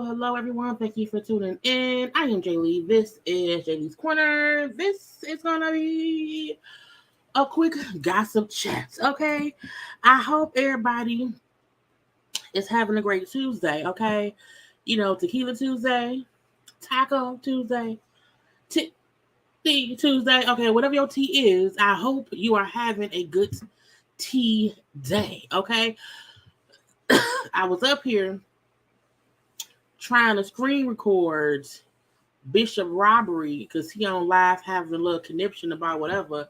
Hello, everyone. Thank you for tuning in. I am Jaylee. This is JayLeesCorner. This is going to be a quick gossip chat, okay? I hope everybody is having a great Tuesday, okay? You know, Tequila Tuesday, Taco Tuesday, Tea Tuesday, okay? Whatever your tea is, I hope you are having a good tea day, okay? I was up here trying to screen record Bishop Robbery because he on live having a little conniption about whatever,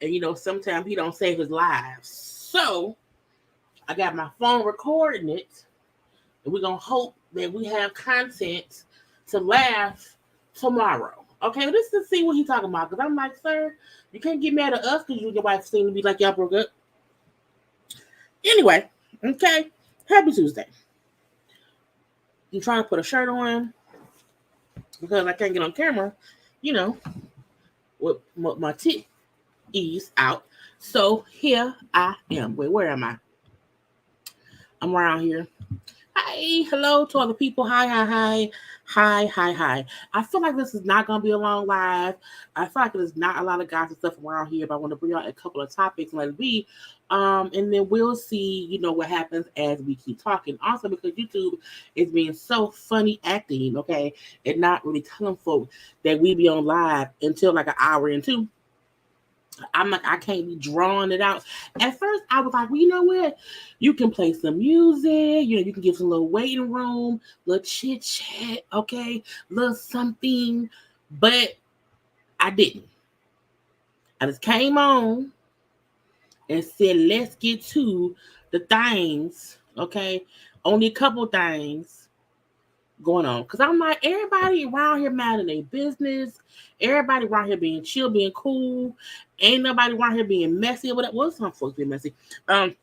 and you know sometimes he don't save his lives. So I got my phone recording it, and we're gonna hope that we have content to laugh tomorrow. Okay, let's just see what he's talking about. Because I'm like, sir, you can't get mad at us because you and your wife seem to be like y'all broke up. Anyway, okay, happy Tuesday. I'm trying to put a shirt on because I can't get on camera, you know, with my titties out. So here I am. Wait, where am I? I'm around here. Hi, hello to all the people. Hi. I feel like this is not going to be a long live. I feel like there's not a lot of gossip stuff around here, but I want to bring out a couple of topics and let it be. And then we'll see, you know, what happens as we keep talking. Also, because YouTube is being so funny acting, okay, and not really telling folks that we be on live until like an hour and two. I'm like, I can't be drawing it out. At first, I was like, well, you know what? You can play some music. You know, you can give some little waiting room, little chit chat, okay, little something. But I didn't. I just came on and said, let's get to the things, okay? Only a couple things going on. Because I'm like, everybody around here minding their business. Everybody around here being chill, being cool. Ain't nobody around here being messy or whatever. Well, some folks being messy. But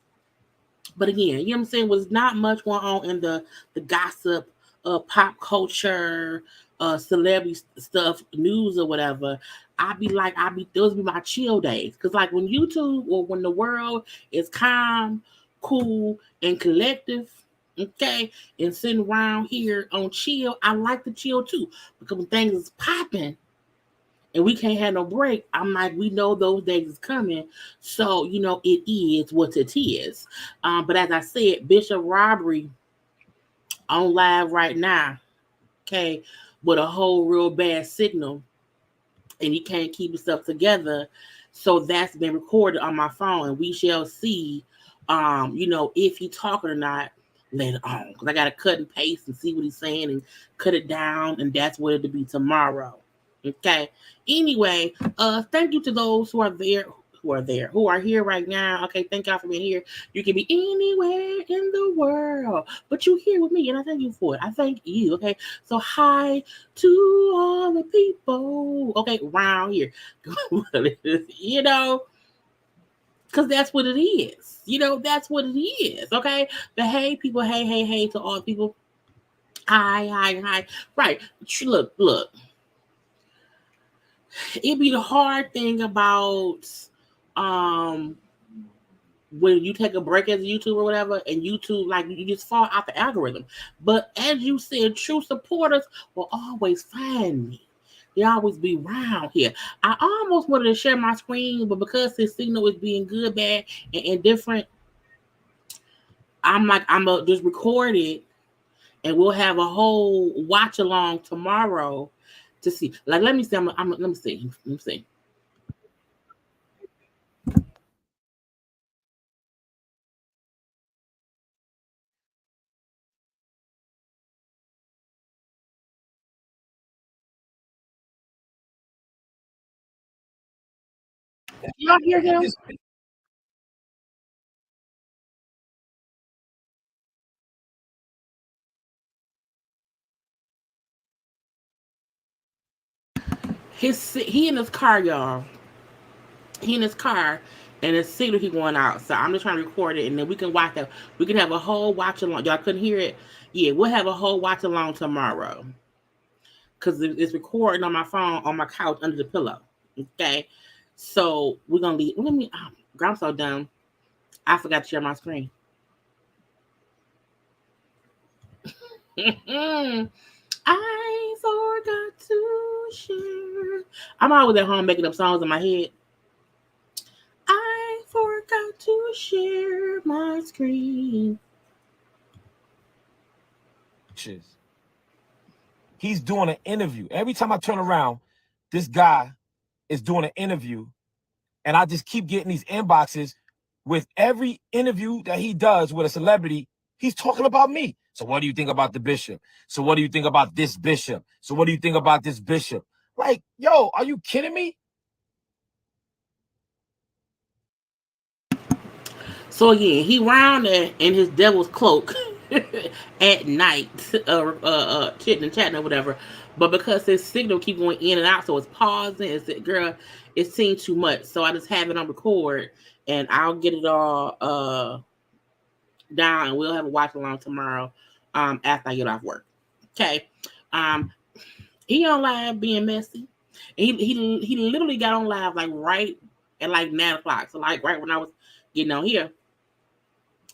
again, you know what I'm saying? Was not much going on in the gossip, pop culture, celebrity stuff, news or whatever. Those be my chill days. Because like when YouTube or when the world is calm, cool, and collective, okay, and sitting around here on chill, I like to chill too. Because when things is popping and we can't have no break, I'm like, we know those days is coming. So, you know, it is what it is. But as I said, Bishop Robbery on live right now, okay, with a whole real bad signal, and he can't keep himself together. So that's been recorded on my phone, and we shall see, you know, if he talking or not later on. Because I got to cut and paste and see what he's saying and cut it down, and that's what it'll be tomorrow. Okay. Anyway, thank you to those who are there, who are here right now. Okay, thank y'all for being here. You can be anywhere in the world, but you here with me, and I thank you for it. I thank you. Okay, so hi to all the people. Okay, around here, you know, because that's what it is. You know, that's what it is. Okay, but hey, people, hey to all the people. Hi. Right. Look. It be the hard thing about um when you take a break as a YouTuber or whatever, and YouTube, like, you just fall out the algorithm. But as you said, true supporters will always find me. They always be around here. I almost wanted to share my screen, but because his signal is being good, bad, and indifferent, I'm like, I'm gonna just record it, and we'll have a whole watch along tomorrow to see. Like, let me see. Let me see. Let me see. Y'all hear him? He in his car, y'all. He in his car, and his signal he going out. So I'm just trying to record it, and then we can watch that. We can have a whole watch along. Y'all couldn't hear it. Yeah, we'll have a whole watch along tomorrow because it's recording on my phone on my couch under the pillow. Okay, so we're gonna leave. Let me. I'm so dumb. I forgot to share my screen. I forgot to share. I'm always at home making up songs in my head. I forgot to share my screen. He's doing an interview. Every time I turn around, this guy is doing an interview, and I just keep getting these inboxes with every interview that he does with a celebrity. He's talking about me. So what do you think about the bishop? So what do you think about this bishop? So what do you think about this bishop? Like, yo, are you kidding me? So again, he round there in his devil's cloak at night, chitting and chatting or whatever. But because his signal keep going in and out, so it's pausing. It's girl, it seemed too much. So I just have it on record, and I'll get it all down, and we'll have a watch along tomorrow. After I get off work. Okay. Um, he on live being messy. He literally got on live like right at like 9 o'clock. So like right when I was getting on here.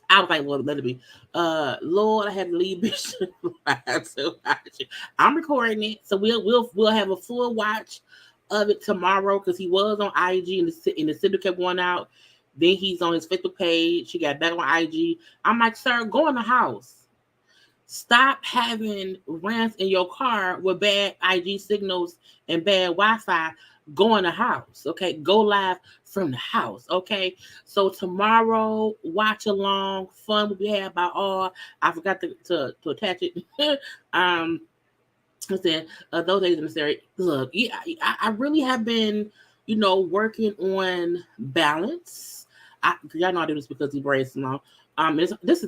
I was like, Lord, let it be. Lord, I had to leave Bishop to watch it. I'm recording it, so we'll have a full watch of it tomorrow because he was on IG and the signal kept going out. Then he's on his Facebook page. He got back on IG. I'm like, sir, go in the house. Stop having rants in your car with bad IG signals and bad Wi-Fi. Go in the house, okay? Go live from the house, okay? So tomorrow, watch along, fun will be had by all. I forgot to attach it. I said those days necessary. Look, yeah, I really have been, working on balance. Y'all know I do this because he braids long. This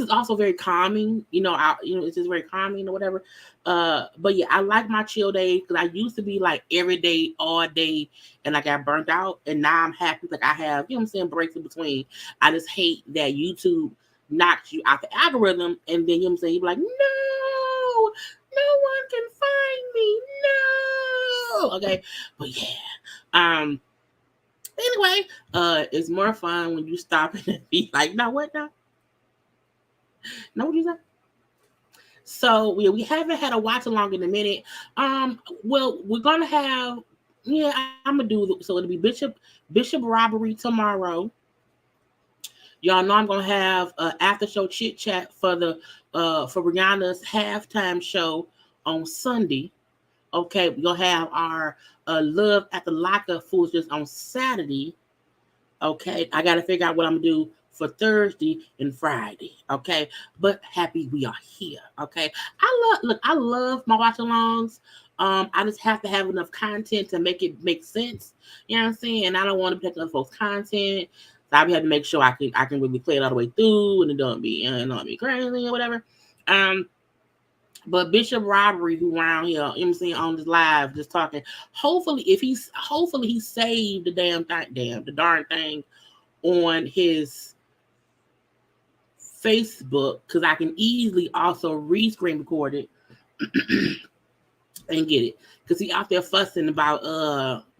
is also very calming. It's just very calming or whatever. But yeah, I like my chill days because I used to be like every day, all day, and I got burnt out. And now I'm happy, like I have, what I'm saying, breaks in between. I just hate that YouTube knocks you out the algorithm, and then what I'm saying, you be like, no one can find me. No. Okay. But yeah. Anyway, it's more fun when you stop and be like, no, what now? No, what you say? So we haven't had a watch along in a minute. Well, we're gonna have, I'm gonna do, so it'll be Bishop robbery tomorrow. Y'all know I'm gonna have after show chit chat for for Rihanna's halftime show on Sunday. Okay, we're gonna have our love at the locker foolishness on Saturday. Okay, I gotta figure out what I'm gonna do for Thursday and Friday. Okay, but happy we are here. Okay, I love my watch alongs. I just have to have enough content to make it make sense. You know what I'm saying? And I don't want to pick other folks' content. So I have to make sure I can really play it all the way through and it don't be crazy or whatever. But Bishop Robbery, who around here, you know what I'm saying, on this live, just talking. Hopefully he saved the darn thing on his Facebook, because I can easily also re-screen record it and get it. Because he out there fussing about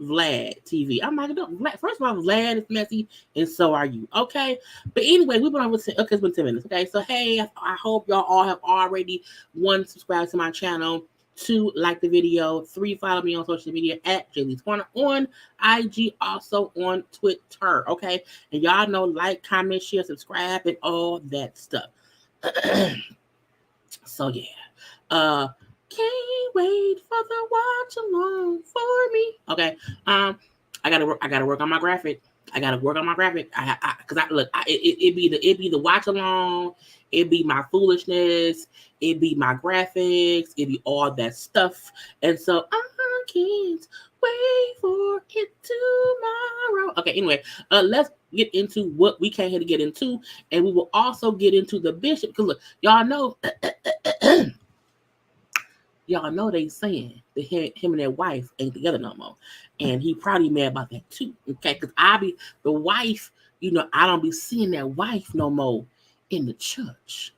Vlad TV. I'm like, first of all, Vlad is messy, and so are you. Okay. But anyway, we've been on with it's been 10 minutes. Okay. So hey, I hope y'all all have already, 1, subscribe to my channel, 2, like the video, 3, follow me on social media at JayLeesCorner on IG, also on Twitter. Okay. And y'all know, like, comment, share, subscribe, and all that stuff. So yeah. Can't wait for the watch along for me. Okay. I gotta work on my graphic. It'd be the watch along. It'd be my foolishness. It'd be my graphics. It'd be all that stuff. And so I can't wait for it tomorrow. Okay. Anyway, let's get into what we came here to get into, and we will also get into the bishop. Because look, y'all know. Y'all know they saying that him and their wife ain't together no more. And he probably mad about that too. Okay, because the wife, I don't be seeing that wife no more in the church.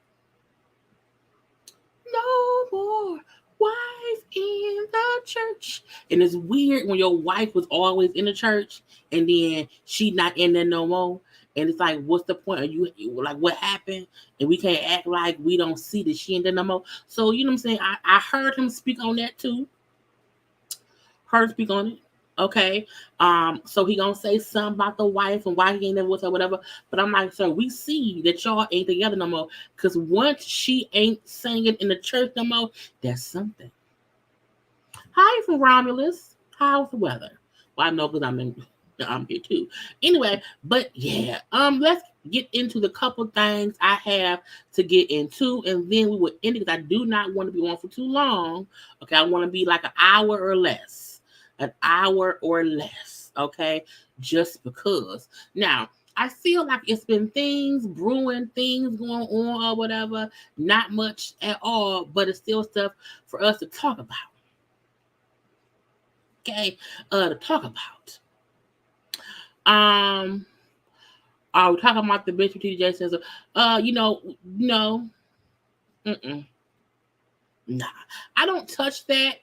No more wife in the church. And it's weird when your wife was always in the church and then she not in there no more. And it's like, what's the point? Are you like, what happened? And we can't act like we don't see that she ain't there no more. So, you know what I'm saying? I heard him speak on that too. Heard speak on it. Okay. So he gonna say something about the wife and why he ain't there with her, whatever. But I'm like, sir, we see that y'all ain't together no more. Because once she ain't singing in the church no more, that's something. Hi from Romulus. How's the weather? Well, I know because I'm here too. Anyway, but yeah, let's get into the couple things I have to get into, and then we will end it because I do not want to be on for too long. Okay, I want to be like an hour or less. Okay, just because. Now, I feel like it's been things brewing, things going on or whatever. Not much at all, but it's still stuff for us to talk about. Okay, to talk about. Are we talking about the bitch with TJ says, no. Nah. I don't touch that.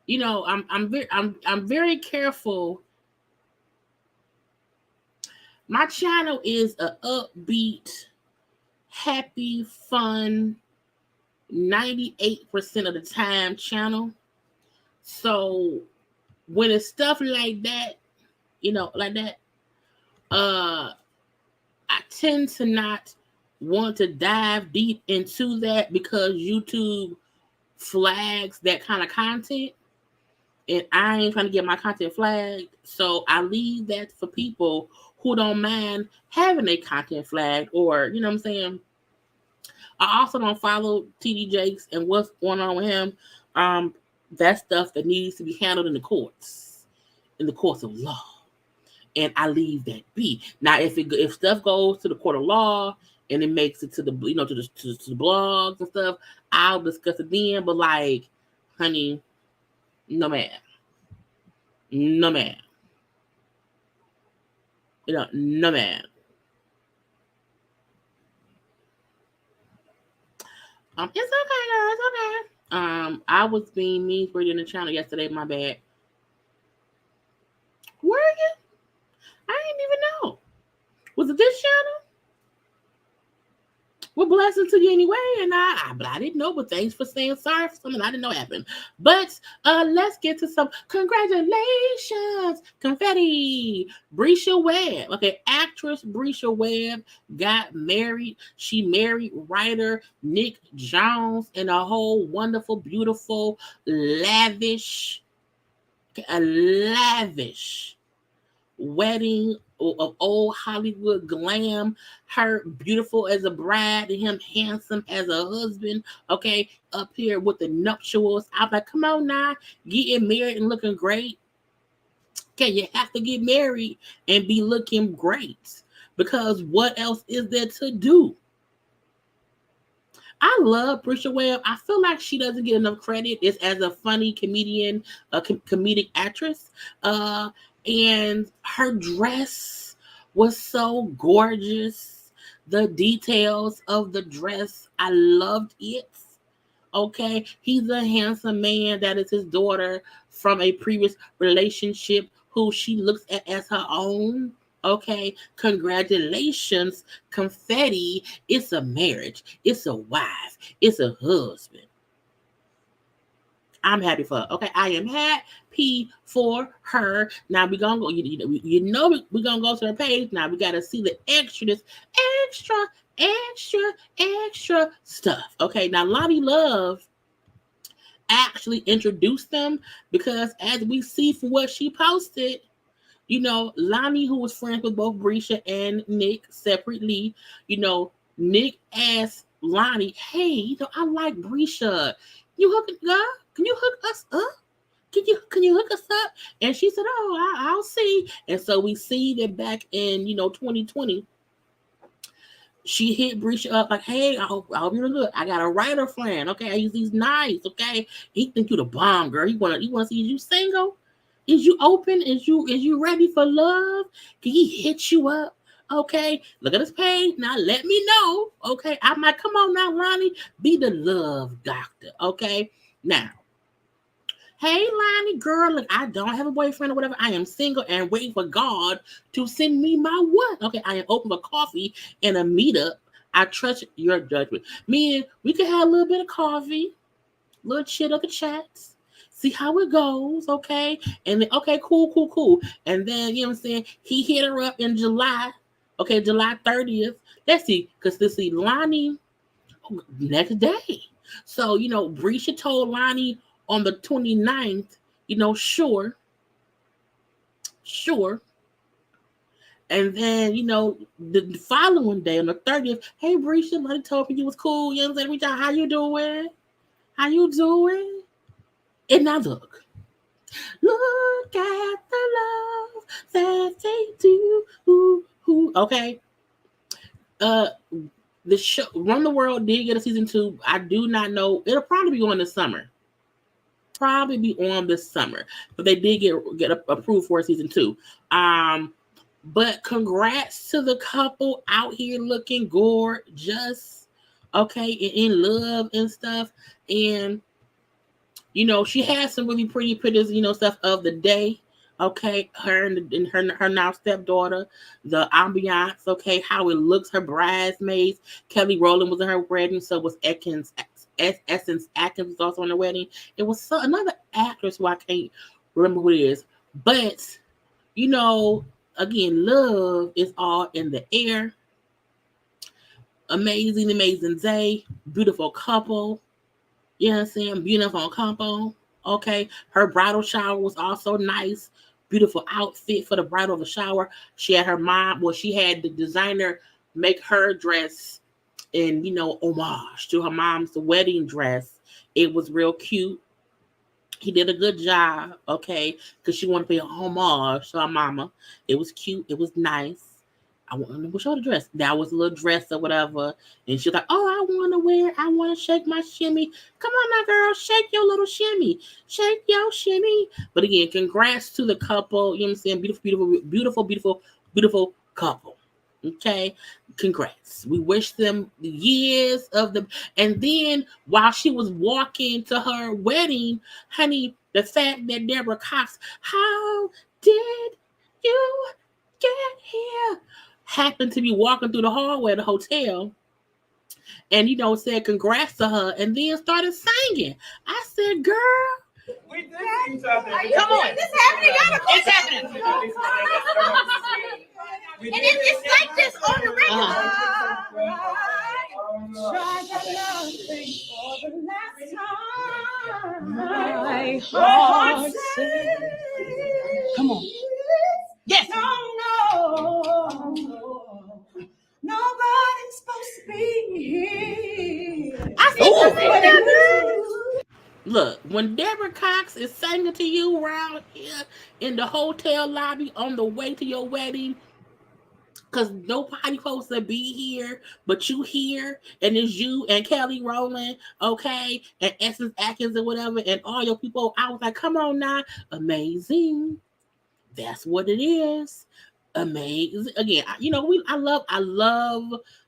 I'm very careful. My channel is a upbeat, happy, fun, 98% of the time channel. So when it's stuff like that, I tend to not want to dive deep into that because YouTube flags that kind of content, and I ain't trying to get my content flagged. So I leave that for people who don't mind having a content flagged, or you know what I'm saying. I also don't follow TD Jakes and what's going on with him. That's stuff that needs to be handled in the courts of law. And I leave that be. Now, if stuff goes to the court of law and it makes it to the to the blogs and stuff, I'll discuss it then. But like, honey, no ma'am. No ma'am. No ma'am. It's okay, girl. It's okay. I was being mean-spirited in the channel yesterday. My bad. Were you? I didn't even know. Was it this channel? Well, blessings to you anyway, and I didn't know, but thanks for saying sorry for something I didn't know happened. But let's get to some congratulations, confetti. Brescia Webb, okay, actress Brescia Webb got married. She married writer Nick Jones in a whole wonderful, beautiful, lavish wedding of old Hollywood glam, her beautiful as a bride and him handsome as a husband, okay, up here with the nuptials. I'm like, come on now, getting married and looking great. Okay, you have to get married and be looking great because what else is there to do? I love Brisha Webb. I feel like she doesn't get enough credit as a funny comedian, a comedic actress. And her dress was so gorgeous. The details of the dress, I loved it. Okay, he's a handsome man. That is his daughter from a previous relationship who she looks at as her own. Okay, congratulations, confetti. It's a marriage, it's a wife, it's a husband. I'm happy for her. Okay, I am happy for her. Now we're gonna go, we're gonna go to her page. Now we gotta see the extra stuff. Okay, now Lonnie Love actually introduced them because as we see from what she posted, Lonnie, who was friends with both Brisha and Nick separately, Nick asked Lonnie, hey, I like Brisha. Can you hook us up? Can you hook us up? And she said, oh, I'll see. And so we see that back in 2020, she hit Brisha up like, hey, I hope you're good. I got a writer friend. Okay, he's nice. Okay, he think you the bomb, girl. He wanna see, is you single? Is you open? Is you ready for love? Can he hit you up? Okay, look at his page. Now let me know. Okay, I'm like, come on now, Lonnie, be the love doctor. Okay, now. Hey, Lonnie, girl, look, I don't have a boyfriend or whatever. I am single and waiting for God to send me my one. Okay, I am open for coffee and a meetup. I trust your judgment. Meaning, we can have a little bit of coffee, a little chit of the chats, see how it goes, okay? And then, okay, cool. And then, you know what I'm saying? He hit her up in July, okay, July 30th. Let's see, Lonnie, next day. So, Brisha told Lonnie, on the 29th, sure. And then, the following day, on the 30th, hey, Brisha, Lonnie told me you was cool. You know what I'm saying? How you doing? And now look at the love that they do. Okay. The show, Run the World did get a season 2. I do not know. It'll probably be on this summer. But they did get approved for season 2. But congrats to the couple out here looking gorgeous, okay, in love and stuff. And she has some really pretty pictures, stuff of the day. Okay, her and her now stepdaughter, the ambiance, okay, how it looks, her bridesmaids. Kelly Rowland was in her wedding, so was Essence Atkins was also on the wedding. It was another actress who I can't remember who it is. But, again, love is all in the air. Amazing day. Beautiful couple. You know what I'm saying? Beautiful couple. Okay. Her bridal shower was also nice. Beautiful outfit for the bridal of the shower. She had her mom, she had the designer make her dress in, homage to her mom's wedding dress. It was real cute. He did a good job, okay, because she wanted to pay a homage to her mama. It was cute. It was nice. I want to show the dress. That was a little dress or whatever. And she was like, oh, I want to shake my shimmy. Come on now, girl. Shake your little shimmy. Shake your shimmy. But again, congrats to the couple. You know what I'm saying? Beautiful couple. Okay. Congrats. We wish them the years of the. And then while she was walking to her wedding, honey, the fact that Deborah Cox, how did you get here? Happened to be walking through the hallway of the hotel and, said congrats to her and then started singing. I said, girl, we did each other. Come on. It's happening. It's happening. And it's like this on the regular. Try that love thing for the last time. My heart says, come on. Yes. No. supposed to be here. I see. Look, when Deborah Cox is singing to you around here in the hotel lobby on the way to your wedding, because nobody supposed to be here, but you here, and it's you and Kelly Rowland, okay, and Essence Atkins or whatever, and all your people. I was like, come on now, amazing. That's what it is. Amazing. Again,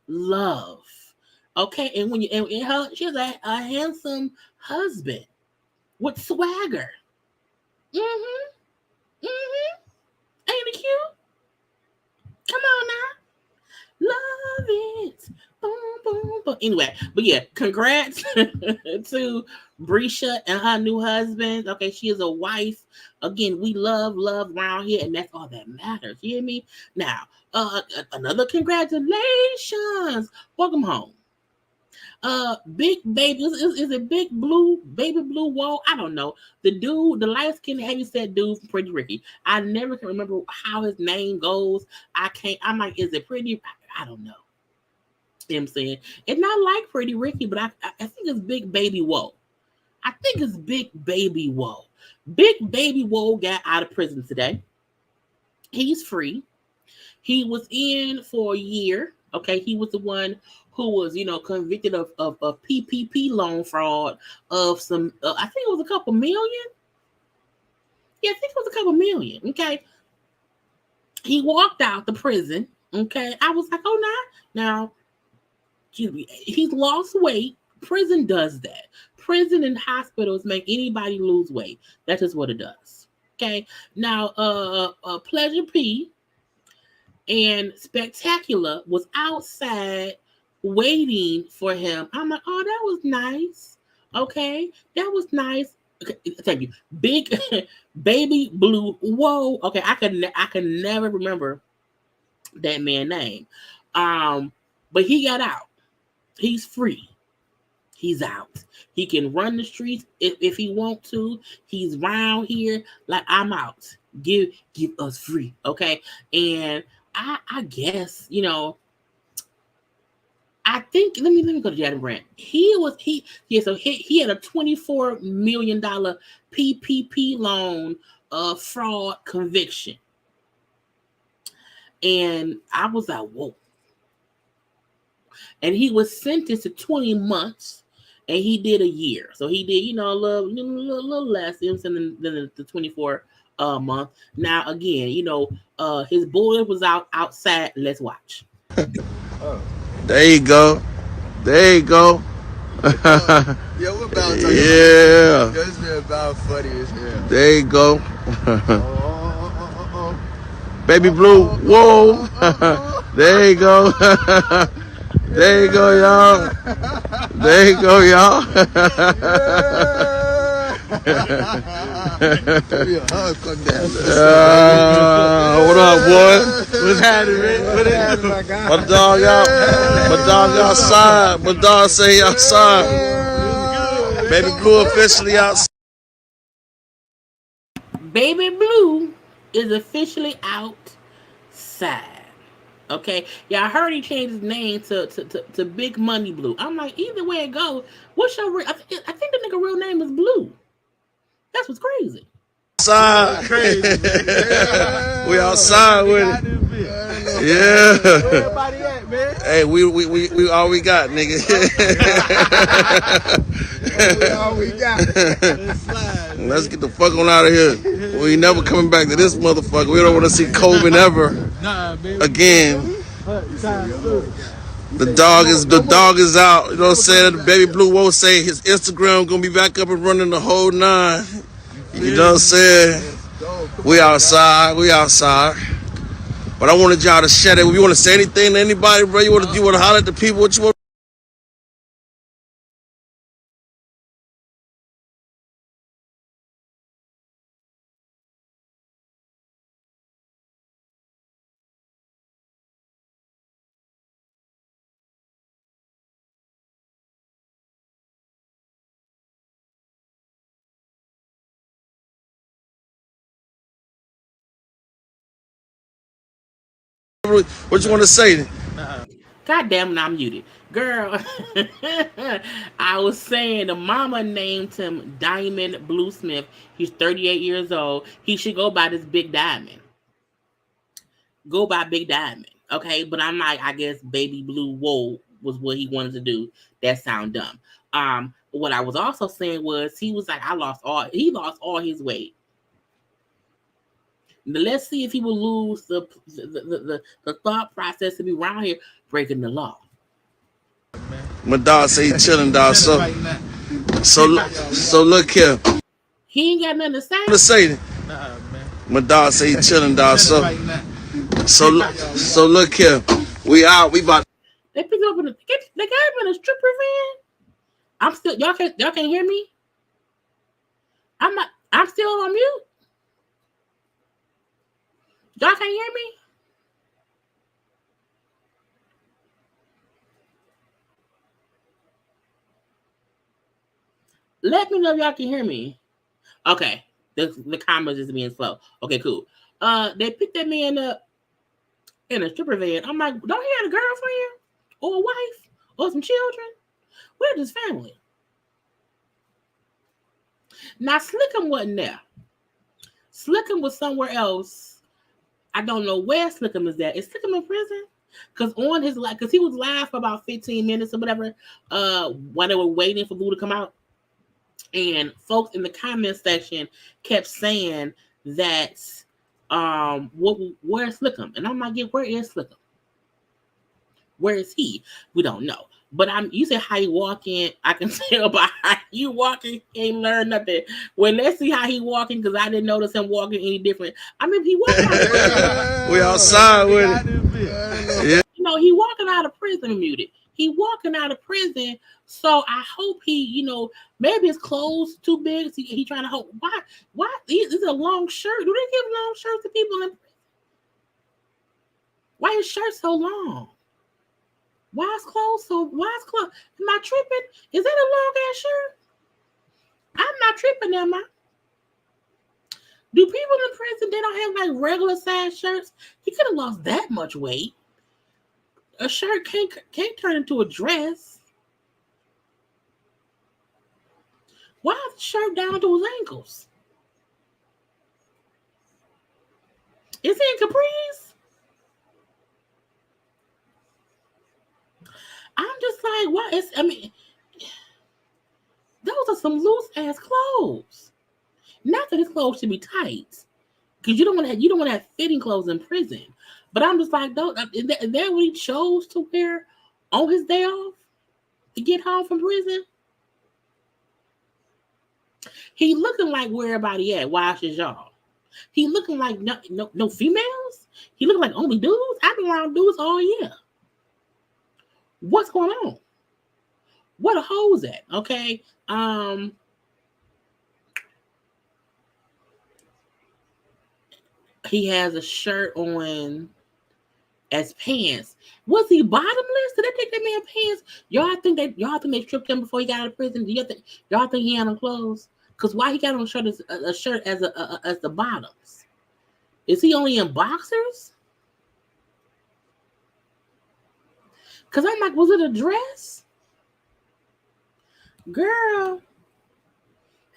love. Okay, and when you and her, she has a handsome husband with swagger. Mm-hmm. Mm-hmm. Ain't it cute? Come on now. Love it. Boom, boom, boom. Anyway, but yeah, congrats to Brescia and her new husband. Okay, she is a wife. Again, we love around here, and that's all that matters. You hear me? Now, another congratulations. Welcome home. Big baby, is it Big Blue, Baby Blue Whoa? I don't know. The dude, the light skinned heavyset dude from Pretty Ricky. I never can remember how his name goes. I'm like, is it Pretty? I don't know. You know what I'm saying? It's not like Pretty Ricky, but I think it's Big Baby Whoa. I think it's Big Baby Whoa. Big Baby Whoa got out of prison today. He's free. He was in for a year. Okay, he was the one who was, convicted of PPP loan fraud of some, I think it was a couple million. Yeah, I think it was a couple million. Okay. He walked out the prison. Okay. I was like, oh, now, he's lost weight. Prison does that. Prison and hospitals make anybody lose weight. That's just what it does. Okay. Now, Pleasure P and Spectacular was outside waiting for him. I'm like, oh, that was nice. Okay, that was nice. Okay, thank you. Big Baby Blue. Whoa. Okay, I can never remember that man's name. But he got out. He's free. He's out. He can run the streets if he want to. He's round here like I'm out. Give us free, okay? And I guess I think let me go to Jada Grant. He had a $24 million PPP loan fraud conviction. And I was like, whoa. And he was sentenced to 20 months and he did a year. So he did, a little less than the 24 month. Now again, his boy was outside. Let's watch. There you go. There you go. Yeah, we're about to yeah. It's been about funny as hell. There you go. Baby Blue. Whoa. There you go. There you go, y'all. There you go, y'all. What up, boy? What's happening, man? My dog out. My dog outside. My dog say he outside. Baby Blue officially outside. Baby Blue is officially outside. Okay, yeah, I heard he changed his name to Big Money Blue. I'm like, either way it goes, what's your real? I think the nigga real name is Blue. That's what's crazy. Outside, crazy. We outside with it. Yeah. Where everybody at, man? Hey, we all we got, nigga. We all we got. Let's get the fuck on out of here. We ain't never coming back to this motherfucker. We don't want to see Coben ever again. The dog is out. You know what I'm saying? The Baby Blue won't say his Instagram gonna be back up and running the whole 9. You know what I'm saying? We outside. But I wanted y'all to share that. If you want to say anything to anybody, bro, you want to holler at the people, what you want? What you want to say? God damn it, I'm muted. Girl, I was saying the mama named him Diamond Blue Smith. He's 38 years old. He should go by this Big Diamond. Go by Big Diamond. Okay, but I'm like, I guess Baby Blue Whoa was what he wanted to do. That sound dumb. What I was also saying was he was like, he lost all his weight. Now, let's see if he will lose the thought process to be around here breaking the law. My dog say he chilling, dog. So look here. He ain't got nothing to say. To say, my dog say he chilling, dog. So look here. We out. We about. They picked up in they got him in a stripper van. I'm still y'all can't hear me. I'm still on mute. Y'all can't hear me. Let me know if y'all can hear me. Okay. The comments is being slow. Okay, cool. They picked that man up in a stripper van. I'm like, don't he have a girlfriend or a wife or some children? Where's his family? Now Slickum wasn't there. Slickum was somewhere else. I don't know where Slickum is at. Is Slickum in prison? Because he was live for about 15 minutes or whatever, while they were waiting for Boo to come out. And folks in the comment section kept saying that where's Slickum? And I'm like, yeah, where is Slickum? Where is he? We don't know. But you said how he walking. I can tell by how you walking, ain't learned nothing. Well, let's see how he walking, because I didn't notice him walking any different. I mean, he walking out of prison. We outside with it. Yeah. You know, he walking out of prison, muted. He walking out of prison. So I hope he, maybe his clothes too big. He trying to hope. Why? This is a long shirt. Do they give long shirts to people in prison? Why his shirt so long? Why is clothes? Am I tripping? Is that a long ass shirt? I'm not tripping, am I? Do people in prison, they don't have like regular size shirts? He could have lost that much weight. A shirt can't turn into a dress. Why is the shirt down to his ankles? Is he in capris? I'm just like, what? Those are some loose ass clothes. Not that his clothes should be tight, because you don't want to have fitting clothes in prison. But I'm just like, is that what he chose to wear on his day off to get home from prison? He looking like where everybody at. Wash his jaw. He looking like no females. He looking like only dudes. I've been around dudes all year. What's going on? What a hoes at? Okay. He has a shirt on as pants. Was he bottomless? Did they take that man pants? Y'all think they stripped him before he got out of prison? Do y'all think he had on clothes? Because why he got on a shirt as the bottoms? Is he only in boxers? Because I'm like, was it a dress? Girl,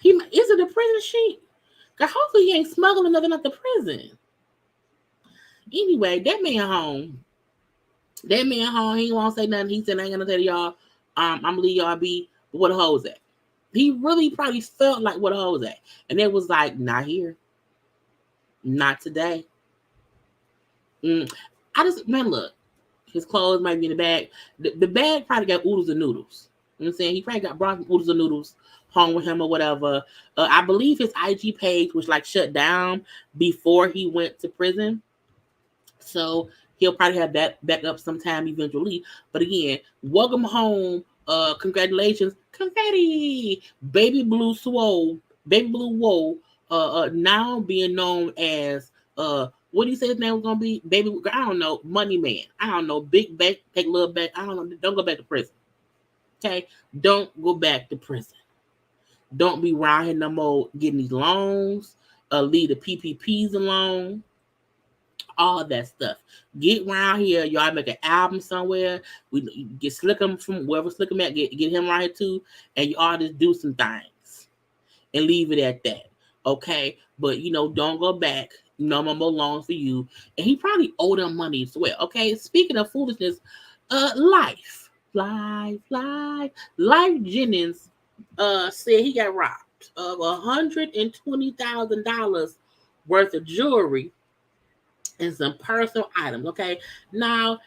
is it a prison sheet? Because hopefully he ain't smuggling nothing up the prison. Anyway, that man home. He ain't won't say nothing. He said, I ain't gonna tell y'all, I'm gonna leave y'all be what a hoes at. He really probably felt like what a hoes at. And it was like, not here. Not today. Look. His clothes might be in the bag. The bag probably got oodles and noodles. You know what I'm saying? He probably brought oodles and noodles home with him or whatever. I believe his IG page was like shut down before he went to prison. So he'll probably have that back up sometime eventually. But again, welcome home. Congratulations. Confetti. Baby Blue Whoa. Now being known as what do you say his name was gonna be? Baby, I don't know. Money Man. I don't know. Big back, take a little back. I don't know. Don't go back to prison. Okay? Don't go back to prison. Don't be around here no more getting these loans. Leave the PPPs alone. all that stuff. Get around here, y'all make an album somewhere. We get Slickum from wherever Slickum at, get him right here too, and y'all just do some things and leave it at that. Okay, but don't go back. No more loans for you, and he probably owed them money as well. Okay, speaking of foolishness, Life Jennings said he got robbed of $120,000 worth of jewelry and some personal items. Okay, now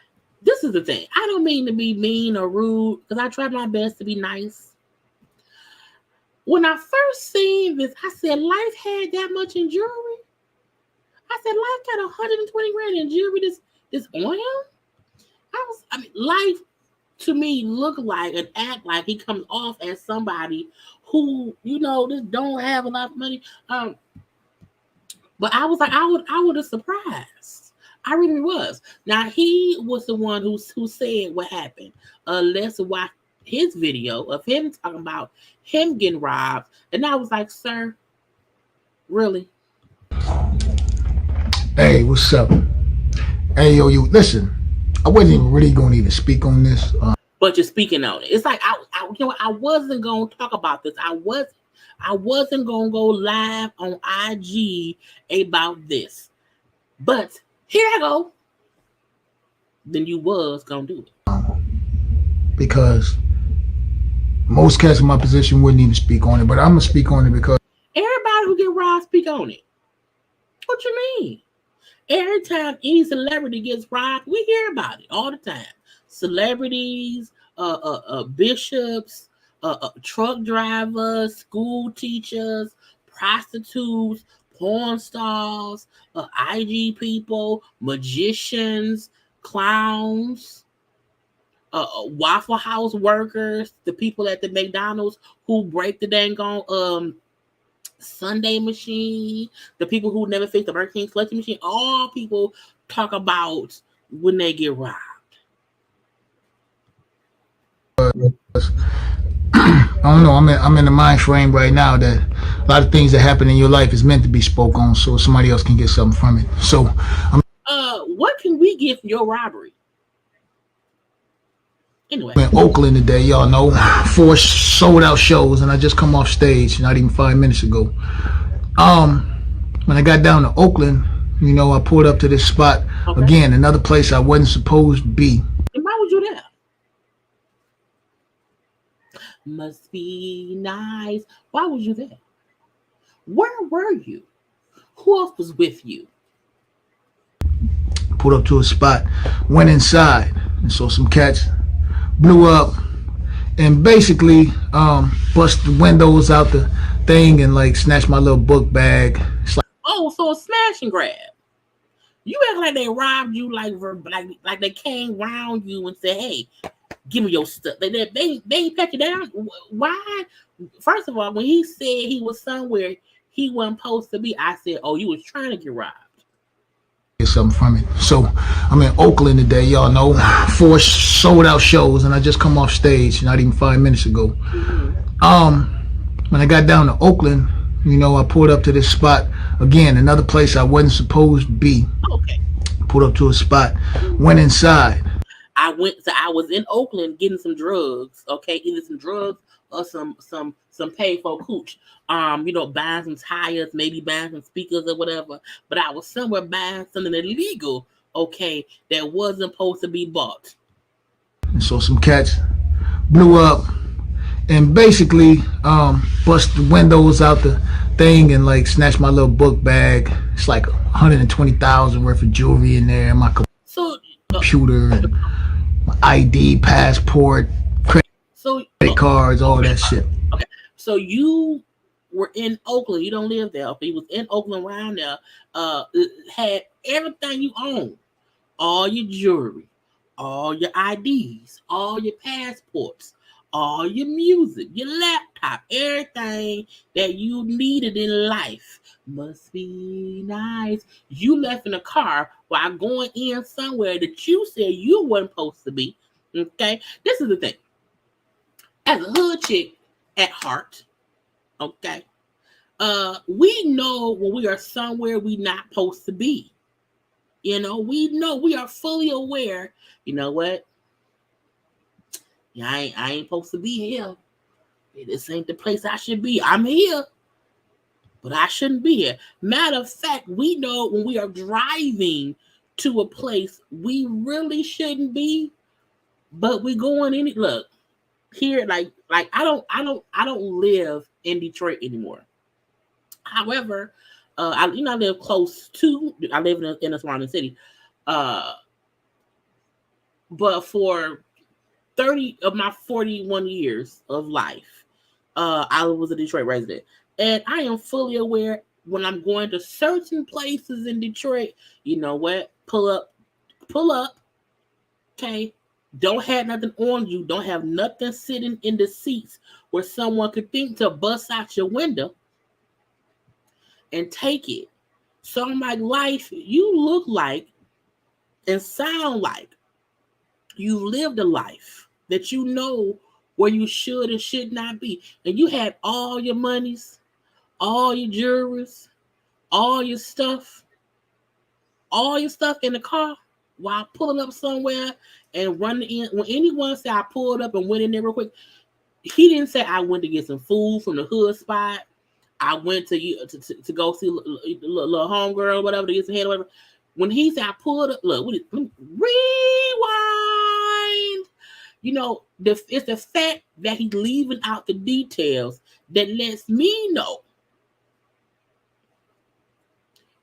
this is the thing. I don't mean to be mean or rude because I try my best to be nice. When I first seen this, I said, Life had that much in jewelry? I said, Life got 120 grand in jewelry this on him? Life to me look like and act like he comes off as somebody who, just don't have a lot of money. But I was like, I would have surprised. I really was. Now he was the one who said what happened. Let's watch his video of him talking about him getting robbed, and I was like, sir, really? Hey, what's up? Hey, yo, you listen. I wasn't even really going to even speak on this. But you're speaking on it. It's like I wasn't going to talk about this. I wasn't going to go live on IG about this. But here I go. Then you was going to do it. Because most cats in my position wouldn't even speak on it, but I'm going to speak on it because everybody who get robbed speak on it. What you mean? Every time any celebrity gets robbed, we hear about it all the time. Celebrities, bishops, truck drivers, school teachers, prostitutes, porn stars, IG people, magicians, clowns, Waffle House workers, the people at the McDonald's who break the dang on Sunday machine, the people who never fix the Burger King slushy machine. All people talk about when they get robbed. I don't know. I'm in the mind frame right now that a lot of things that happen in your life is meant to be spoke on, so somebody else can get something from it. So, what can we get from your robbery? Anyway, in Oakland today, y'all know, 4 sold out shows, and I just come off stage not even 5 minutes ago. When I got down to Oakland, I pulled up to this spot again, another place I wasn't supposed to be. And why was you there? Must be nice. Why was you there? Where were you? Who else was with you? Pulled up to a spot, went inside, and saw some cats blew up and basically bust the windows out the thing and like snatched my little book bag. It's like, oh, so a smash and grab. You act like they robbed you, like they came around you and said, "Hey, give me your stuff." They pat you down. Why? First of all, when he said he was somewhere he wasn't supposed to be, I said, "Oh, you was trying to get robbed." Get something from it. So I'm in Oakland today, y'all know, 4 sold out shows, and I just come off stage not even 5 minutes ago. When I got down to Oakland, I pulled up to this spot again, another place I wasn't supposed to be. Okay. Pulled up to a spot, went inside. I was in Oakland getting some drugs. Okay, either some drugs or some paid for cooch. Buying some tires, maybe buying some speakers or whatever. But I was somewhere buying something illegal, okay, that wasn't supposed to be bought. And so some cats blew up and basically bust the windows out the thing and like snatched my little book bag. It's like 120,000 worth of jewelry in there, my computer and my ID, passport, credit cards, all that shit. Okay, so you were in Oakland. You don't live there. Okay, you was in Oakland around there. Had everything you own, all your jewelry, all your IDs, all your passports, all your music, your laptop, everything that you needed in life. Must be nice. You left in a car while going in somewhere that you said you weren't supposed to be. Okay, this is the thing. As a hood chick at heart, okay, we know when we are somewhere we not supposed to be. You know we are fully aware. You know what? Yeah, I ain't supposed to be here. This ain't the place I should be. I'm here, but I shouldn't be here. Matter of fact, we know when we are driving to a place we really shouldn't be, but we going in it. Look here, like I don't live in Detroit anymore. However, I live close to. I live in a surrounding city, but for 30 of my 41 years of life, I was a Detroit resident. And I am fully aware when I'm going to certain places in Detroit, you know what? Pull up. Okay. Don't have nothing on you. Don't have nothing sitting in the seats where someone could think to bust out your window and take it. So I'm like, life, you look like and sound like you lived a life that you know where you should and should not be. And you had all your monies, all your jewelries, all your stuff in the car while pulling up somewhere and running in. When anyone said I pulled up and went in there real quick, he didn't say I went to get some food from the hood spot. I went to go see little homegirl or whatever to get some head or whatever. When he said I pulled up, look, rewind. You know, it's the fact that he's leaving out the details that lets me know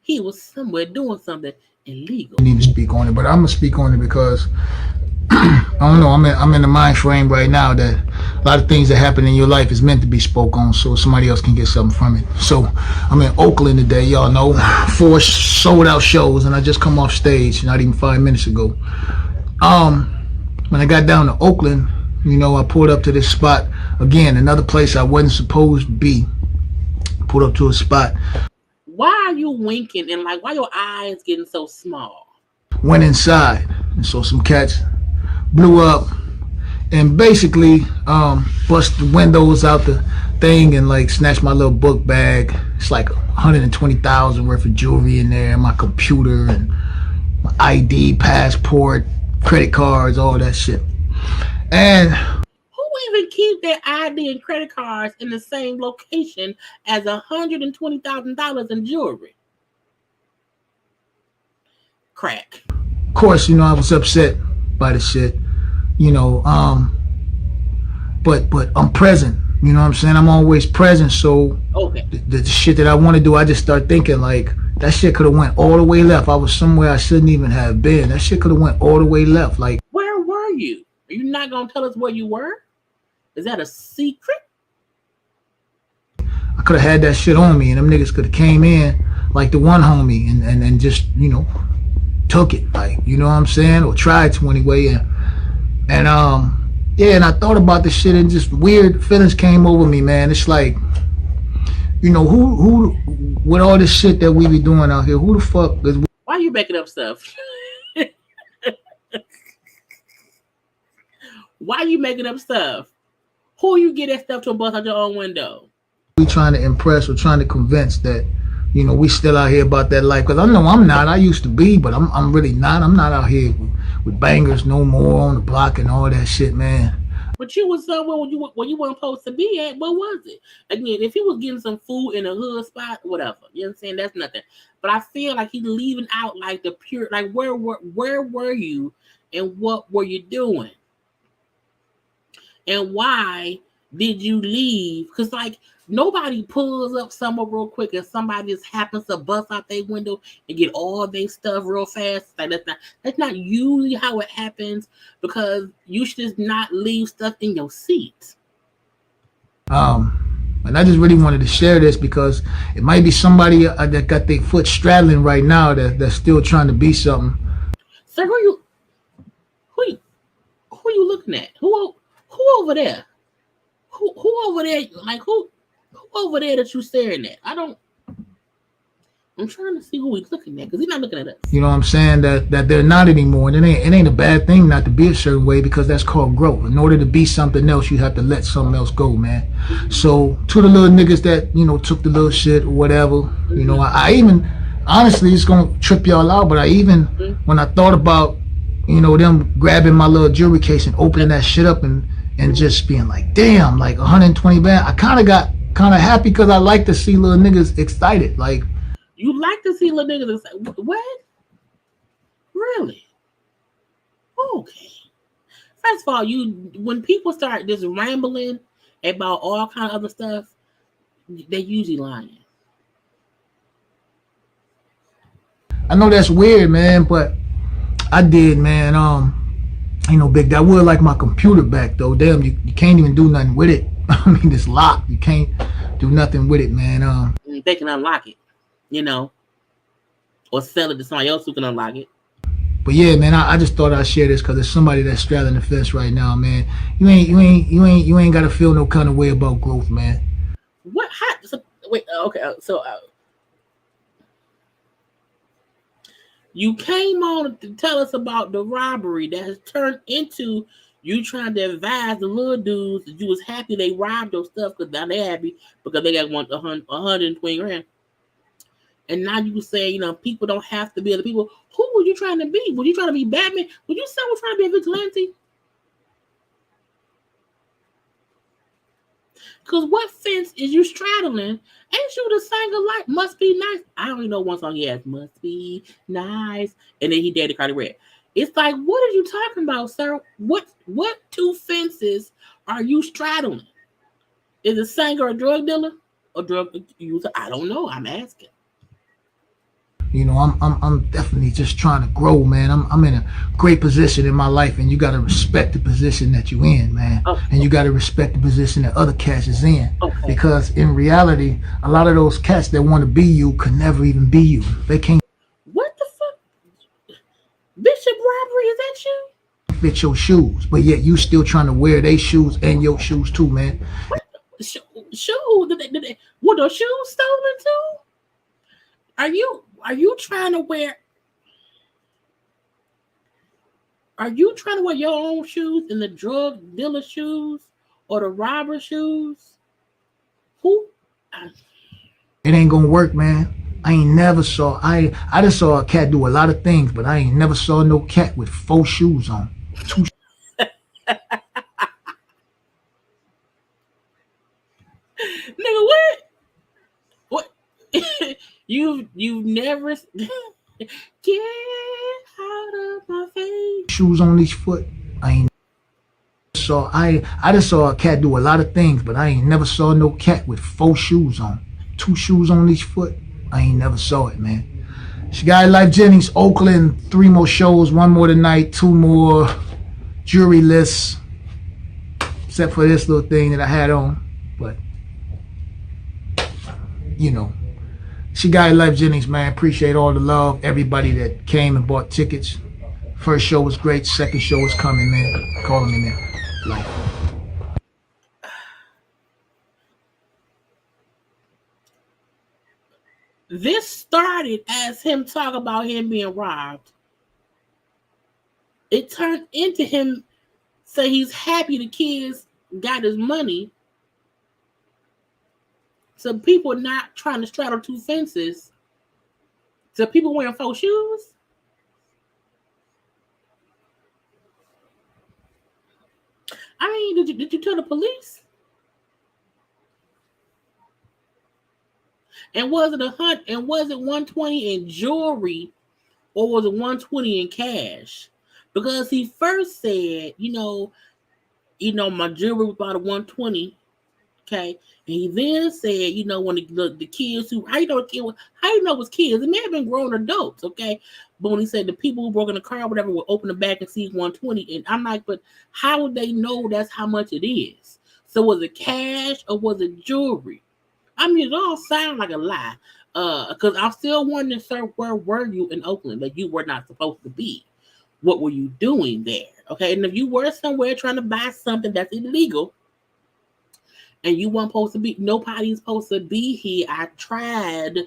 he was somewhere doing something illegal. I need to speak on it, but I'm gonna speak on it because I don't know. I'm in the mind frame right now that a lot of things that happen in your life is meant to be spoke on, so somebody else can get something from it. So I'm in Oakland today, y'all know, 4 sold out shows, and I just come off stage not even 5 minutes ago. When I got down to Oakland, you know, I pulled up to this spot again, another place I wasn't supposed to be. Pulled up to a spot. Why are you winking and like why your eyes getting so small? Went inside, and so some cats blew up and basically bust the windows out the thing and like snatched my little book bag. It's like $120,000 worth of jewelry in there, my computer and my ID, passport, credit cards, all that shit. And who even keep their ID and credit cards in the same location as $120,000 in jewelry? Crack. Of course, you know, I was upset by the shit, you know, but I'm present, you know what I'm saying? I'm always present, so okay. The shit that I want to do, I just start thinking like, that shit could have went all the way left. I was somewhere I shouldn't even have been. That shit could have went all the way left. Like, where were you? Are you not gonna tell us where you were? Is that a secret? I could have had that shit on me, and them niggas could have came in like the one homie and just, you know, took it, like, you know what I'm saying, or tried to anyway. And yeah, and I thought about this shit, and just weird feelings came over me, man. It's like, you know, who with all this shit that we be doing out here, who the fuck is? Why are you making up stuff? Why are you making up stuff? Who you get that stuff to bust out your own window? We trying to impress or trying to convince that, you know, we still out here about that life. Because I know I'm not. I used to be, but I'm really not. I'm not out here with bangers no more on the block and all that shit, man. But you was somewhere where you weren't supposed to be at. What was it? Again, if he was getting some food in a hood spot, whatever. You know what I'm saying? That's nothing. But I feel like he's leaving out like the pure, like where were you and what were you doing? And why did you leave? Because like nobody pulls up somewhere real quick and somebody just happens to bust out their window and get all their stuff real fast. Like that's not usually how it happens, because you should just not leave stuff in your seat. And I just really wanted to share this because it might be somebody that got their foot straddling right now that's still trying to be something. Sir, who you looking at? Who over there? Who over there? Like who over there that you staring at? I'm trying to see who he's looking at, because he's not looking at us. You know what I'm saying? That they're not anymore. And it ain't a bad thing not to be a certain way, because that's called growth. In order to be something else, you have to let something else go, man. So to the little niggas that, you know, took the little shit or whatever, you know, I honestly, it's gonna trip y'all out. But when I thought about, them grabbing my little jewelry case and opening that shit up and just being like, damn, like 120 band, I kind of got happy because I like to see little niggas excited. Like, you like to see little niggas excited? What? Really? Okay. First of all, when people start just rambling about all kind of other stuff, they usually lying. I know that's weird, man, but I did, man. Big. I would like my computer back though. Damn, you can't even do nothing with it. I mean, it's locked. You can't do nothing with it, man. They can unlock it, or sell it to somebody else who can unlock it. But yeah, man, I just thought I'd share this because there's somebody that's straddling the fence right now, man. You ain't got to feel no kind of way about growth, man. What? Wait. Okay. So you came on to tell us about the robbery that has turned into you trying to advise the little dudes that you was happy they robbed your stuff because now they happy because they got 120 grand. And now you say, people don't have to be other people. Who were you trying to be? Were you trying to be Batman? Were you someone trying to be a vigilante? Because what fence is you straddling? Ain't you the singer like Must Be Nice? I only know one song he has, Must Be Nice. And then he dated Cardi Red. It's like, what are you talking about, sir? What two fences are you straddling? Is a singer a drug dealer or drug user? I don't know. I'm asking. I'm definitely just trying to grow, man. I'm in a great position in my life, and you got to respect the position that you in, man. Okay. And you got to respect the position that other cats is in. Okay. Because in reality, a lot of those cats that want to be you could never even be you. They can't. What the fuck? Bishop robbery, is that you? Fit your shoes, but yet you still trying to wear their shoes and your shoes too, man. What? Shoes? Were those shoes stolen too? Are you trying to wear your own shoes and the drug dealer shoes or the robber shoes? Who? It ain't gonna work, man. I just saw a cat do a lot of things, but I ain't never saw no cat with 4 shoes on. 2 Nigga, what? What? You've never get out of my face. Shoes on each foot. I just saw a cat do a lot of things, but I ain't never saw no cat with 4 shoes on. 2 shoes on each foot. I ain't never saw it, man. She got Life Jennings, Oakland, 3 more shows, 1 more tonight, 2 more jury lists, except for this little thing that I had on. But she got Life Jennings, man. Appreciate all the love, everybody that came and bought tickets. First show was great. Second show was coming, man. Calling me, man. Like, this started as him talking about him being robbed. It turned into him say he's happy the kids got his money. So people not trying to straddle 2 fences. So people wearing 4 shoes. I mean, did you tell the police? And was it was it 120 in jewelry or was it 120 in cash? Because he first said, my jewelry was about a 120. Okay. And he then said, when the kids who, how you know it was kids? It may have been grown adults, okay? But when he said the people who broke in the car or whatever will open the back and see 120, and I'm like, but how would they know that's how much it is? So was it cash or was it jewelry? I mean, it all sounds like a lie. Because I'm still wondering, sir, where were you in Oakland that you were not supposed to be? What were you doing there? Okay, and if you were somewhere trying to buy something that's illegal, and you weren't supposed to be, nobody's supposed to be here. I tried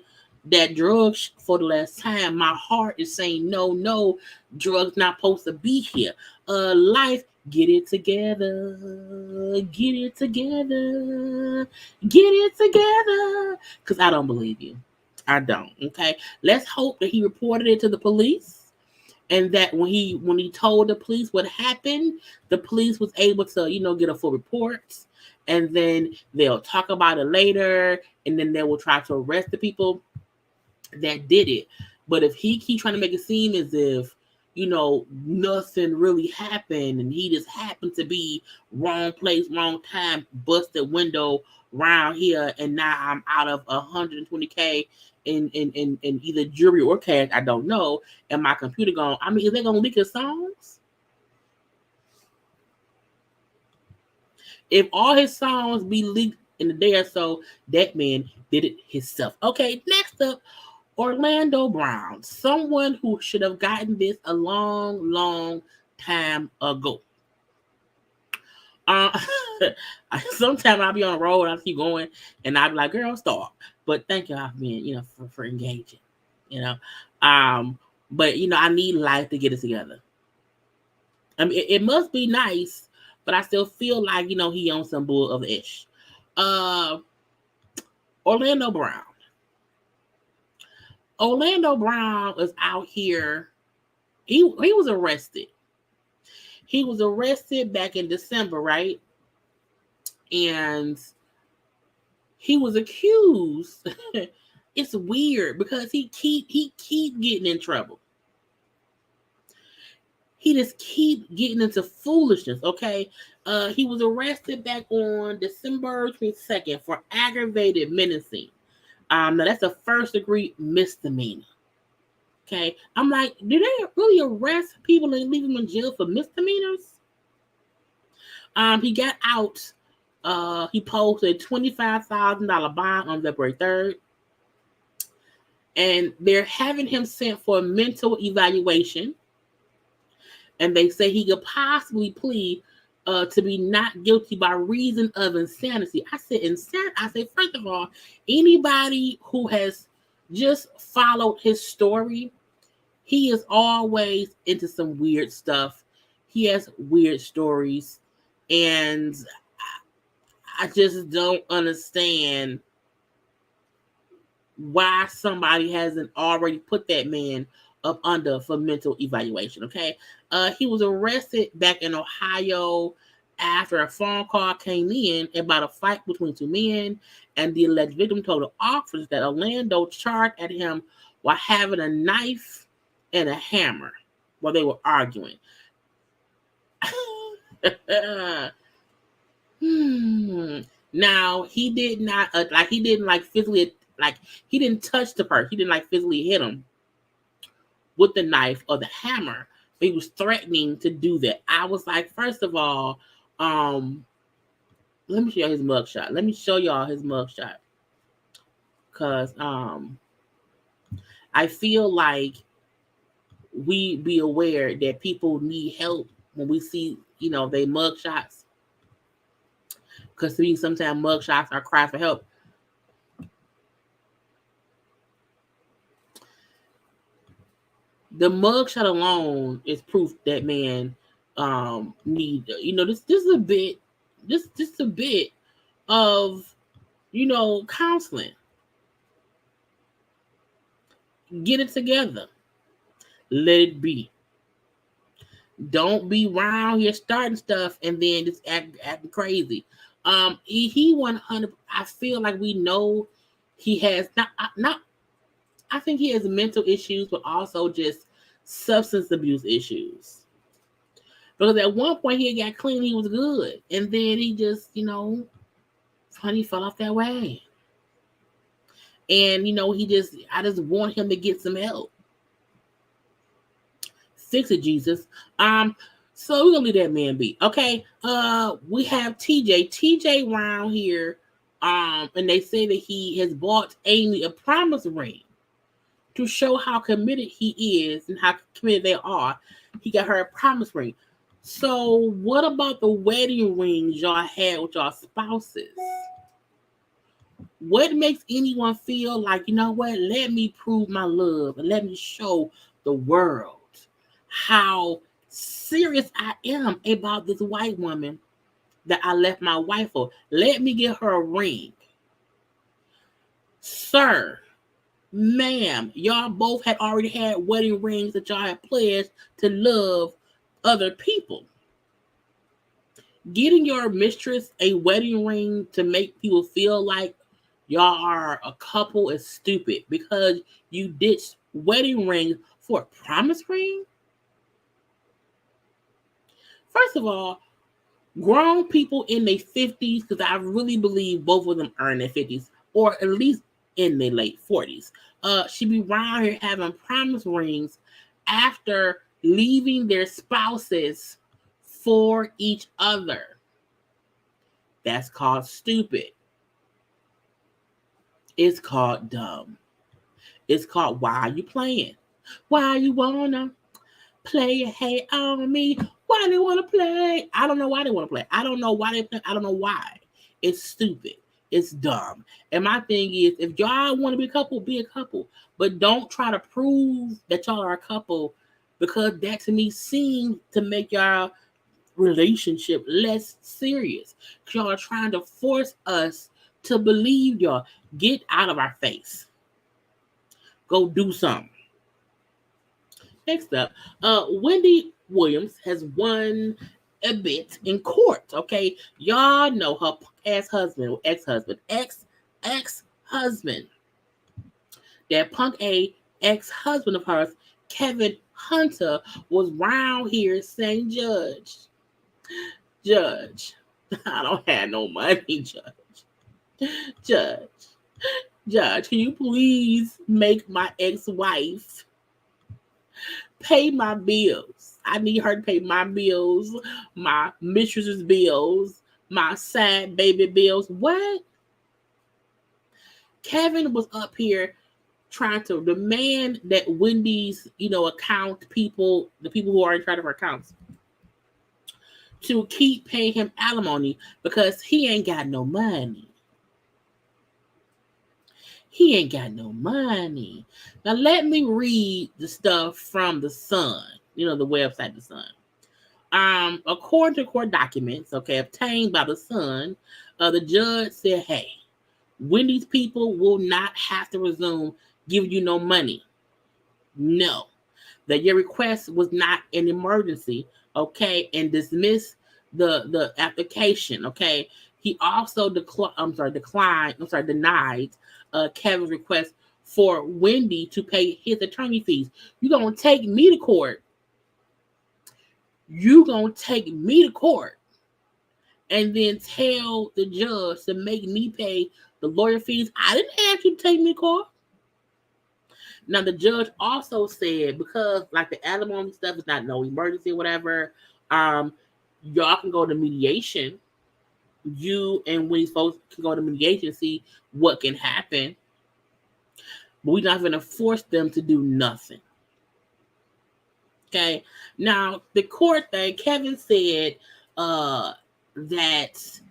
that drug for the last time. My heart is saying no, drugs not supposed to be here. Life, get it together, because I don't believe you. I don't. Okay. Let's hope that he reported it to the police, and that when he told the police what happened, the police was able to, get a full report, and then they'll talk about it later, and then they will try to arrest the people that did it. But if he keeps trying to make it seem as if, nothing really happened and he just happened to be wrong place, wrong time, busted window around here, and now I'm out of 120K in either jewelry or cash, I don't know, and my computer gone. I mean, is they gonna leak his songs? If all his songs be leaked in a day or so, that man did it himself. Okay, next up, Orlando Brown, someone who should have gotten this a long, long time ago. Sometimes I'll be on the road, I'll keep going, and I'll be like, girl, stop. But thank y'all for being, for engaging, But, I need life to get it together. I mean, it must be nice, but I still feel like, he owns some bull of the ish. Orlando Brown. Orlando Brown is out here. He was arrested. He was arrested back in December, right? And he was accused. It's weird because he keep getting in trouble. He just keep getting into foolishness, okay? He was arrested back on December 22nd for aggravated menacing. Now that's a first-degree misdemeanor. Okay, I'm like, did they really arrest people and leave them in jail for misdemeanors? He got out. He posted a $25,000 bond on February 3rd, and they're having him sent for a mental evaluation. And they say he could possibly plead to be not guilty by reason of insanity. I said insanity. I say, first of all, anybody who has just followed his story, he is always into some weird stuff. He has weird stories, and I just don't understand why somebody hasn't already put that man up under for mental evaluation. Okay. He was arrested back in Ohio after a phone call came in about a fight between two men, and the alleged victim told the officers that Orlando charged at him while having a knife and a hammer while they were arguing. Now he did not he didn't physically he didn't touch the person. He didn't physically hit him with the knife or the hammer. But he was threatening to do that. I was like, first of all, let me show you his mugshot. Let me show y'all his mugshot. Cause I feel like we be aware that people need help when we see, they mugshots. Because to me, sometimes mugshots are cries for help. The mugshot alone is proof that man need. This is a bit. This a bit of counseling. Get it together. Let it be. Don't be around here starting stuff and then just acting crazy. He 100. I feel like we know he has not. I think he has mental issues, but also just substance abuse issues. Because at one point he got clean, he was good, and then he just, funny fell off that way. And I just want him to get some help. Fix it, Jesus. So we're gonna leave that man be. Okay. We have TJ Brown here. And they say that he has bought Amy a promise ring to show how committed he is and how committed they are. He got her a promise ring. So what about the wedding rings y'all had with y'all spouses? What makes anyone feel like, let me prove my love and let me show the world how serious I am about this white woman that I left my wife for. Let me get her a ring. Sir, Ma'am, y'all both had already had wedding rings that y'all had pledged to love other people. Getting your mistress a wedding ring to make people feel like y'all are a couple is stupid because you ditched wedding rings for a promise ring. First of all, grown people in their 50s, because I really believe both of them are in their 50s, or at least in their late 40s, should be around here having promise rings after leaving their spouses for each other. That's called stupid. It's called dumb. It's called why are you playing? Why you wanna play hate on me? Why they want to play? I don't know why they want to play. I don't know why they play. I don't know why. It's stupid. It's dumb. And my thing is, if y'all want to be a couple, be a couple. But don't try to prove that y'all are a couple, because that to me seems to make y'all relationship less serious. Because y'all are trying to force us to believe y'all. Get out of our face. Go do something. Next up, Wendy Williams has won a bit in court. Okay, y'all know her ex-husband. That punk ex-husband of hers, Kevin Hunter, was round here saying, Judge, I don't have no money, Judge, can you please make my ex-wife pay my bills? I need her to pay my bills, my mistress's bills, my sad baby bills. What? Kevin was up here trying to demand that Wendy's, account people, the people who are in charge of her accounts, to keep paying him alimony because he ain't got no money. He ain't got no money. Now let me read the stuff from the Sun, the website The Sun. According to court documents, obtained by the Sun, the judge said, hey, Wendy's people will not have to resume giving you no money. No. That your request was not an emergency, and dismiss the application, He also denied Kevin's request for Wendy to pay his attorney fees. You're going to take me to court. And then tell the judge to make me pay the lawyer fees. I didn't ask you to take me to court. Now, the judge also said, because like the alimony stuff is not no emergency or whatever, y'all can go to mediation. You and Wendy's folks can go to mediation and see what can happen. But we're not going to force them to do nothing. Okay. Now, the court thing, Kevin said that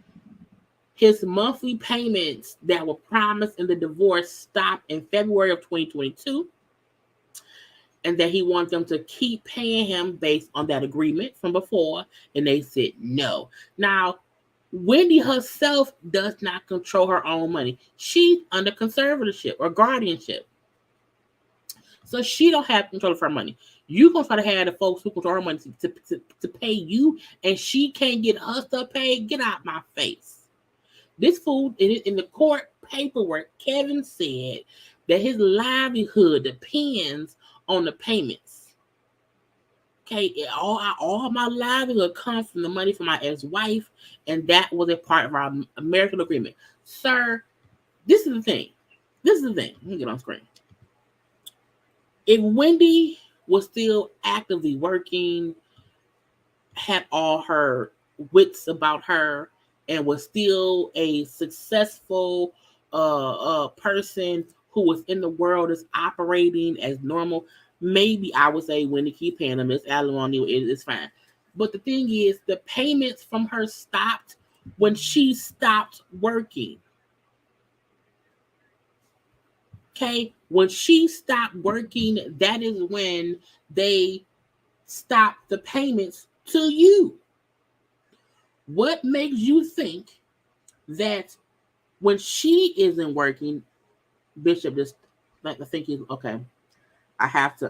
his monthly payments that were promised in the divorce stopped in February of 2022. And that he wanted them to keep paying him based on that agreement from before. And they said no. Now, Wendy herself does not control her own money. She's under conservatorship or guardianship. So she don't have control of her money. You gonna try to have the folks who control her money to pay you, and she can't get her stuff paid. Get out my face. This fool in the court paperwork, Kevin said that his livelihood depends on the payments. All my livelihood comes from the money from my ex-wife, and that was a part of our marital agreement. Sir, this is the thing. Let me get on screen. If Wendy was still actively working, had all her wits about her, and was still a successful person who was in the world is operating as normal, maybe I would say Wendy keep paying them. It's alimony, it's fine. But the thing is, the payments from her stopped when she stopped working. When she stopped working, that is when they stopped the payments to you. What makes you think that when she isn't working, Bishop, just I think he's okay. I have to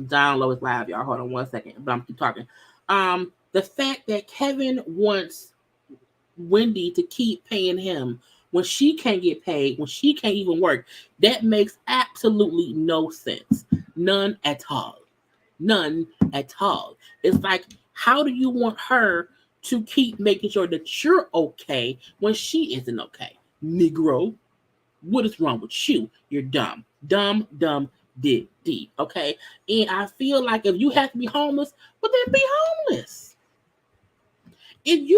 download his live, y'all. Hold on 1 second, but I'm keep talking. The fact that Kevin wants Wendy to keep paying him when she can't get paid, when she can't even work, that makes absolutely no sense. None at all. None at all. It's like, how do you want her to keep making sure that you're okay when she isn't okay? Negro, what is wrong with you? You're dumb. Dumb, dumb, did. Okay? And I feel like if you have to be homeless, well, then be homeless. If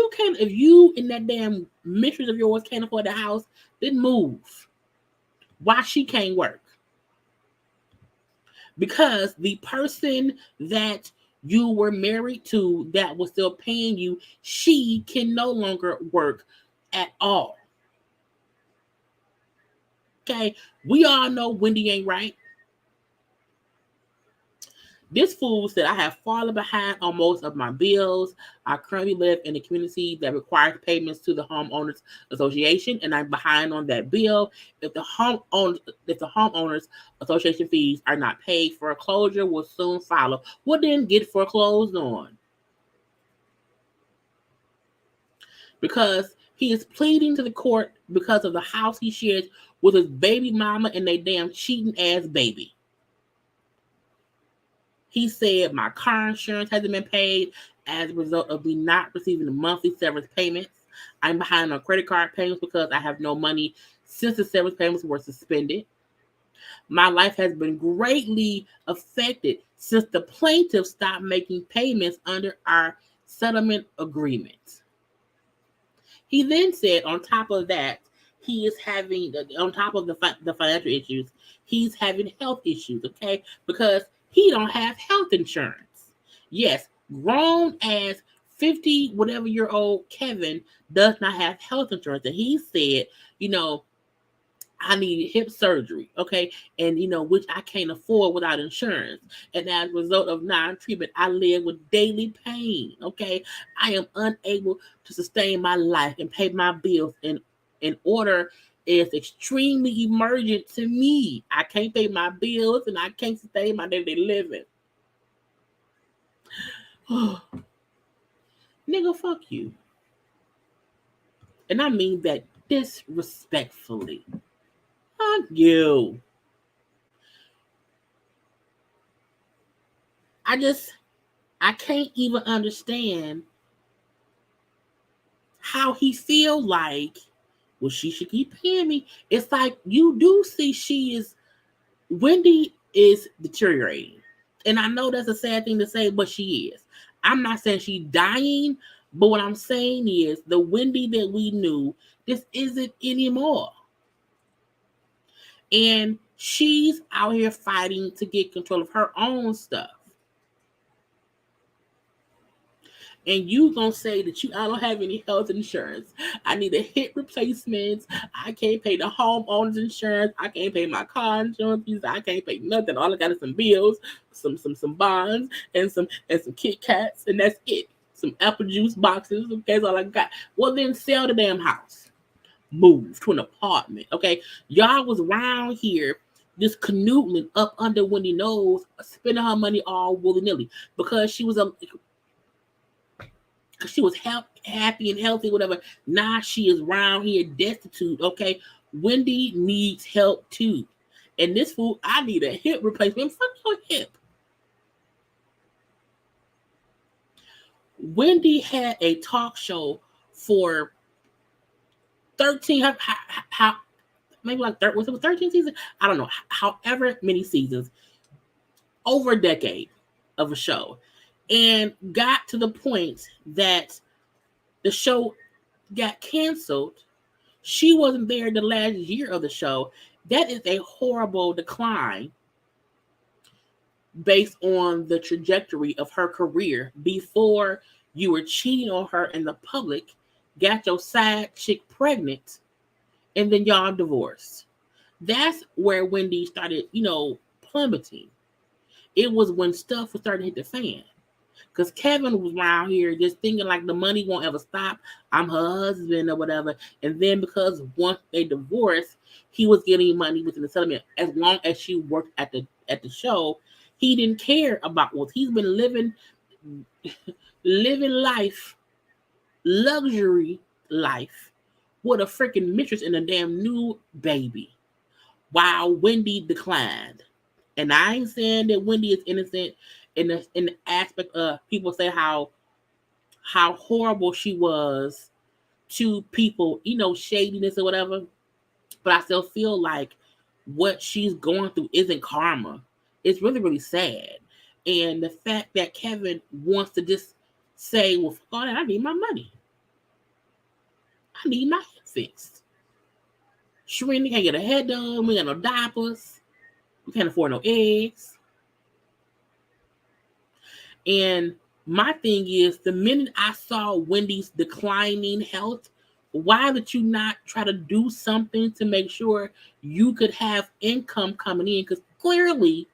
you in that damn mistress of yours can't afford the house, then move. Why she can't work? Because the person that you were married to that was still paying you, she can no longer work at all. Okay, we all know Wendy ain't right. This fool said, I have fallen behind on most of my bills. I currently live in a community that requires payments to the homeowners association, and I'm behind on that bill. If the homeowners association fees are not paid, foreclosure will soon follow. Well, then get foreclosed on. Because he is pleading to the court because of the house he shares with his baby mama and they damn cheating ass baby. He said, my car insurance hasn't been paid as a result of me not receiving the monthly severance payments. I'm behind on credit card payments because I have no money since the severance payments were suspended. My life has been greatly affected since the plaintiff stopped making payments under our settlement agreement. He then said, on top of that, he is having, on top of the financial issues, he's having health issues, okay? Because he don't have health insurance. Yes, grown as 50 whatever year old Kevin does not have health insurance. And he said, I needed hip surgery, okay? And, which I can't afford without insurance. And as a result of non-treatment, I live with daily pain, okay? I am unable to sustain my life and pay my bills in order is extremely emergent to me. I can't pay my bills and I can't sustain my day-to-day living. Nigga, fuck you. And I mean that disrespectfully. Fuck you. I can't even understand how he feel like, well, she should keep paying me. It's like you do see Wendy is deteriorating. And I know that's a sad thing to say, but she is. I'm not saying she's dying, but what I'm saying is the Wendy that we knew, this isn't anymore. And she's out here fighting to get control of her own stuff. And you gonna say that I don't have any health insurance. I need a hip replacement. I can't pay the homeowner's insurance. I can't pay my car insurance. I can't pay nothing. All I got is some bills, some bonds, and some Kit Kats, and that's it. Some apple juice boxes. Okay, that's all I got. Well, then sell the damn house. Move to an apartment. Okay, y'all was around here just canoodling up under Wendy's nose, spending her money all willy-nilly because she was happy and healthy, whatever. Now she is around here destitute, okay? Wendy needs help too. And this fool, I need a hip replacement. Fuck your hip. Wendy had a talk show for 13, maybe like 13 seasons? I don't know. However many seasons, over a decade of a show. And got to the point that the show got canceled. She wasn't there the last year of the show. That is a horrible decline based on the trajectory of her career before you were cheating on her in the public, got your side chick pregnant, and then y'all divorced. That's where Wendy started, plummeting. It was when stuff was starting to hit the fan. Because Kevin was around here just thinking like the money won't ever stop. I'm her husband or whatever. And then because once they divorced, he was getting money within the settlement. As long as she worked at the show, he didn't care about what he's been living life, luxury life, with a freaking mistress and a damn new baby, while Wendy declined. And I ain't saying that Wendy is innocent in the aspect of people say how horrible she was to people, shadiness or whatever. But I still feel like what she's going through isn't karma. It's really, really sad. And the fact that Kevin wants to just say, well, fuck all that, I need my money. I need my hair fixed. Sharina can't get her hair done. We got no diapers. We can't afford no eggs. And my thing is, the minute I saw Wendy's declining health, why would you not try to do something to make sure you could have income coming in? Because clearly,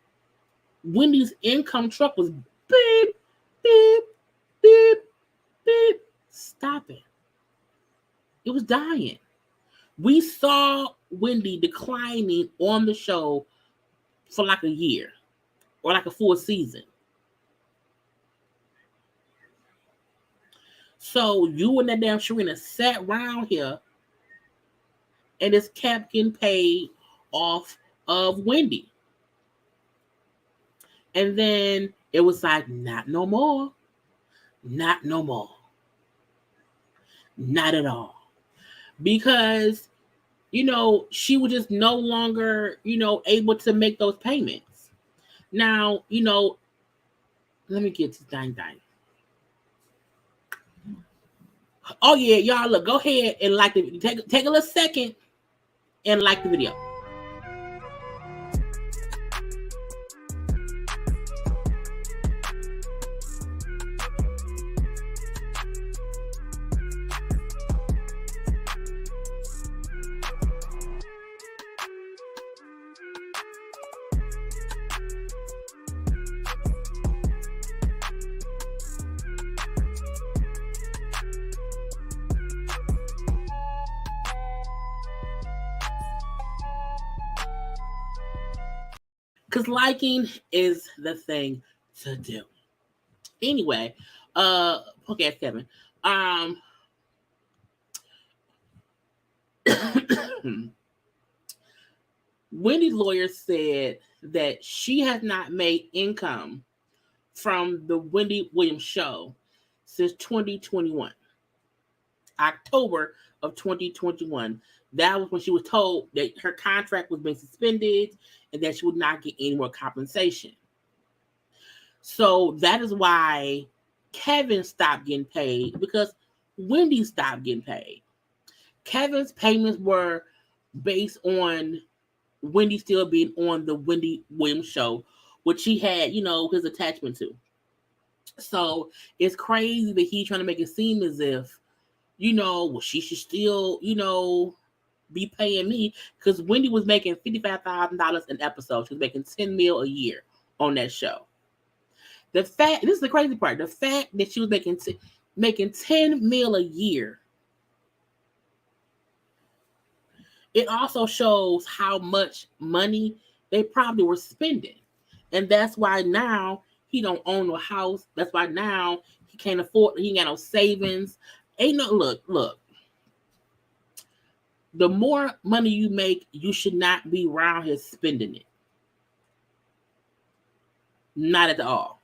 Wendy's income truck was beep, beep, beep, beep. Stop it. It was dying. We saw Wendy declining on the show for like a year or like a full season. So you and that damn Sharina sat around here and it's kept getting paid off of Wendy. And then it was like, not no more. Not no more. Not at all. Because, she was just no longer, able to make those payments. Now, let me get to dang. Oh yeah, y'all look, go ahead and like the video. Take a little second and like the video. Because liking is the thing to do. Anyway, okay, Kevin. Wendy's lawyer said that she has not made income from the Wendy Williams show since 2021. October of 2021. That was when she was told that her contract was being suspended and that she would not get any more compensation. So that is why Kevin stopped getting paid, because Wendy stopped getting paid. Kevin's payments were based on Wendy still being on the Wendy Williams show, which he had, his attachment to. So it's crazy that he's trying to make it seem as if, she should still, be paying me, because Wendy was making $55,000 an episode. She was making $10 million a year on that show. This is the crazy part. The fact that she was making $10 million a year, it also shows how much money they probably were spending. And that's why now he don't own no house. That's why now he can't afford, he ain't got no savings. Look. The more money you make, you should not be around here spending it. Not at all.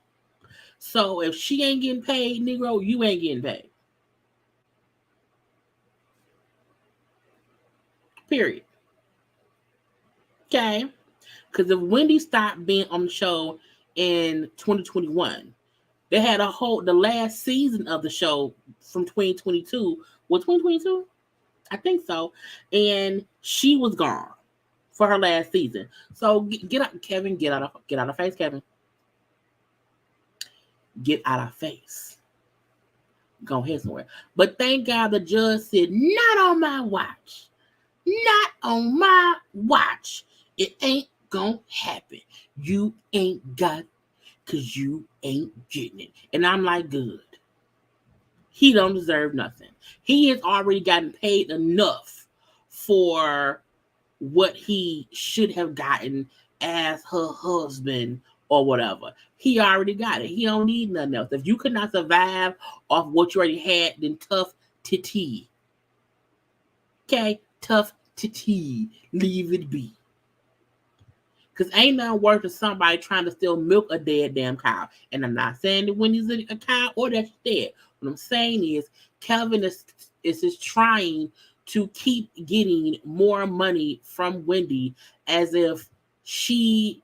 So if she ain't getting paid, Negro, you ain't getting paid. Period. Okay? Because if Wendy stopped being on the show in 2021, they had the last season of the show from 2022. Was 2022? I think so. And she was gone for her last season. So get out, Kevin. Get out of face, Kevin. Get out of face. Go ahead somewhere. But thank God the judge said, not on my watch. Not on my watch. It ain't gonna happen. You ain't got because you ain't getting it. And I'm like, good. He don't deserve nothing. He has already gotten paid enough for what he should have gotten as her husband or whatever. He already got it. He don't need nothing else. If you could not survive off what you already had, then tough titty. Okay? Tough titty. Leave it be. Because ain't nothing worse than somebody trying to still milk a dead damn cow. And I'm not saying that Wendy's a cow or that she's dead. What I'm saying is Kelvin is just trying to keep getting more money from Wendy as if she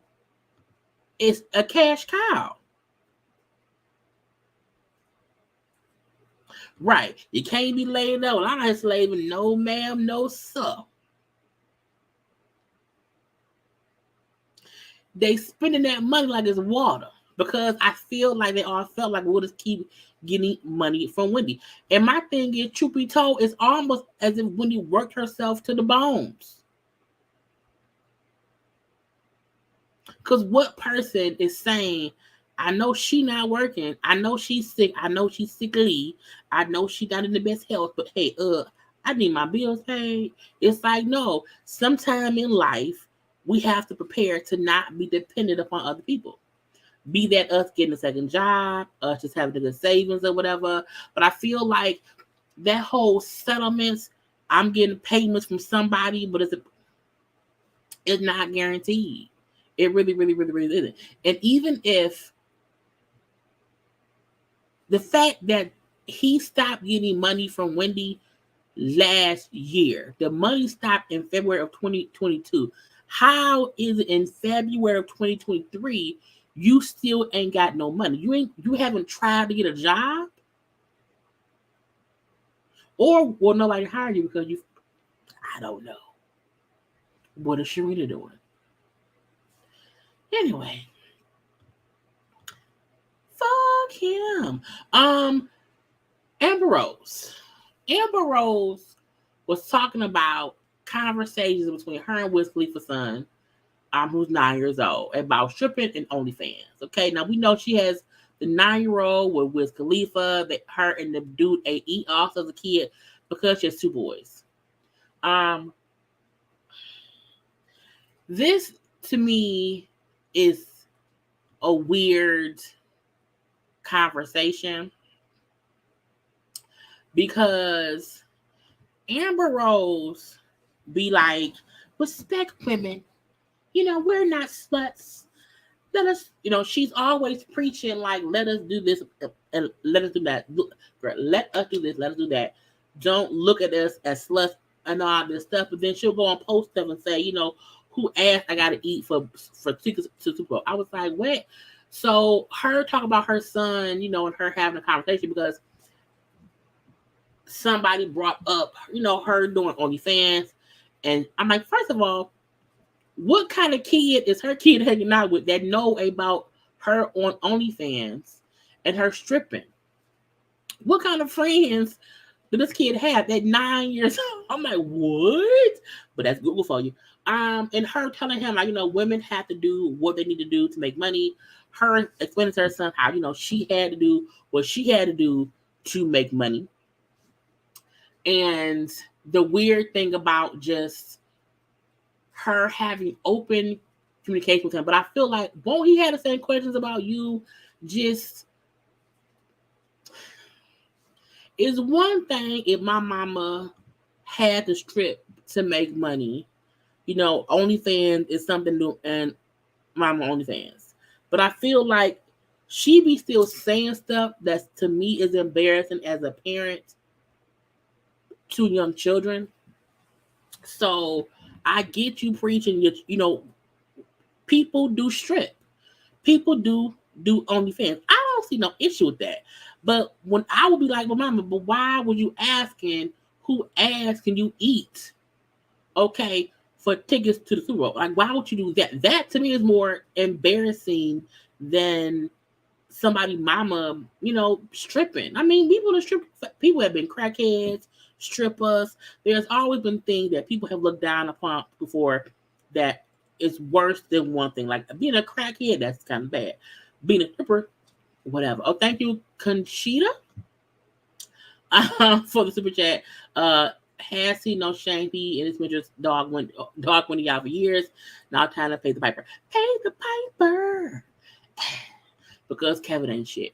is a cash cow. Right. You can't be laying up. I'm not slaving. No, ma'am. No, sir. They spending that money like it's water because I feel like they all felt like we'll just keep getting money from Wendy. And my thing is, truth be told, it's almost as if Wendy worked herself to the bones. Because what person is saying, I know she not working, I know she's sick, I know she's sickly, I know she not in the best health, but hey, I need my bills paid. It's like, no, sometime in life, we have to prepare to not be dependent upon other people. Be that us getting a second job, us just having good savings or whatever. But I feel like that whole settlements, I'm getting payments from somebody, but it's not guaranteed. It really, really, really, really isn't. And even if the fact that he stopped getting money from Wendy last year, the money stopped in February of 2022. How is it in February of 2023 you still ain't got no money? You haven't tried to get a job? Or will nobody hire you because I don't know. What is Sharita doing? Anyway. Fuck him. Amber Rose. Amber Rose was talking about conversations between her and Wiz Khalifa's son, who's 9 years old, about stripping and OnlyFans. Okay, now we know she has the 9-year-old with Wiz Khalifa, that her and the dude eat off as a kid because she has 2 boys. This to me is a weird conversation because Amber Rose be like, respect women. We're not sluts. Let us, she's always preaching like, let us do this and let us do that. Let us do this, let us do that. Don't look at us as sluts and all this stuff. But then she'll go and post stuff and say, who asked I got to eat for tickets to Super Bowl? I was like, what? So her talking about her son, and her having a conversation because somebody brought up, her doing OnlyFans. And I'm like, first of all, what kind of kid is her kid hanging out with that know about her on OnlyFans and her stripping? What kind of friends did this kid have at 9 years old? I'm like, what? But that's Google for you. And her telling him, like, women have to do what they need to do to make money. Her explaining to her son how, she had to do what she had to do to make money. And the weird thing about just her having open communication with him, but I feel like, won't he have the same questions about you? Just is one thing if my mama had to strip to make money, OnlyFans is something new, and mama OnlyFans. But I feel like she be still saying stuff that to me is embarrassing as a parent to young children. So I get you preaching, people do strip. People do OnlyFans. I don't see no issue with that. But when I would be like, well, mama, but why would you asking who ass can you eat? Okay, for tickets to the Super Bowl. Like, why would you do that? That to me is more embarrassing than somebody mama, stripping. I mean, people have been crackheads, strippers. There's always been things that people have looked down upon before that is worse than one thing. Like being a crackhead, that's kind of bad. being a stripper, whatever. Oh, thank you, Conchita, for the super chat. Has he no shame? He and his mistress dog went out for years. Now time to pay the piper. Pay the piper. Because Kevin ain't shit.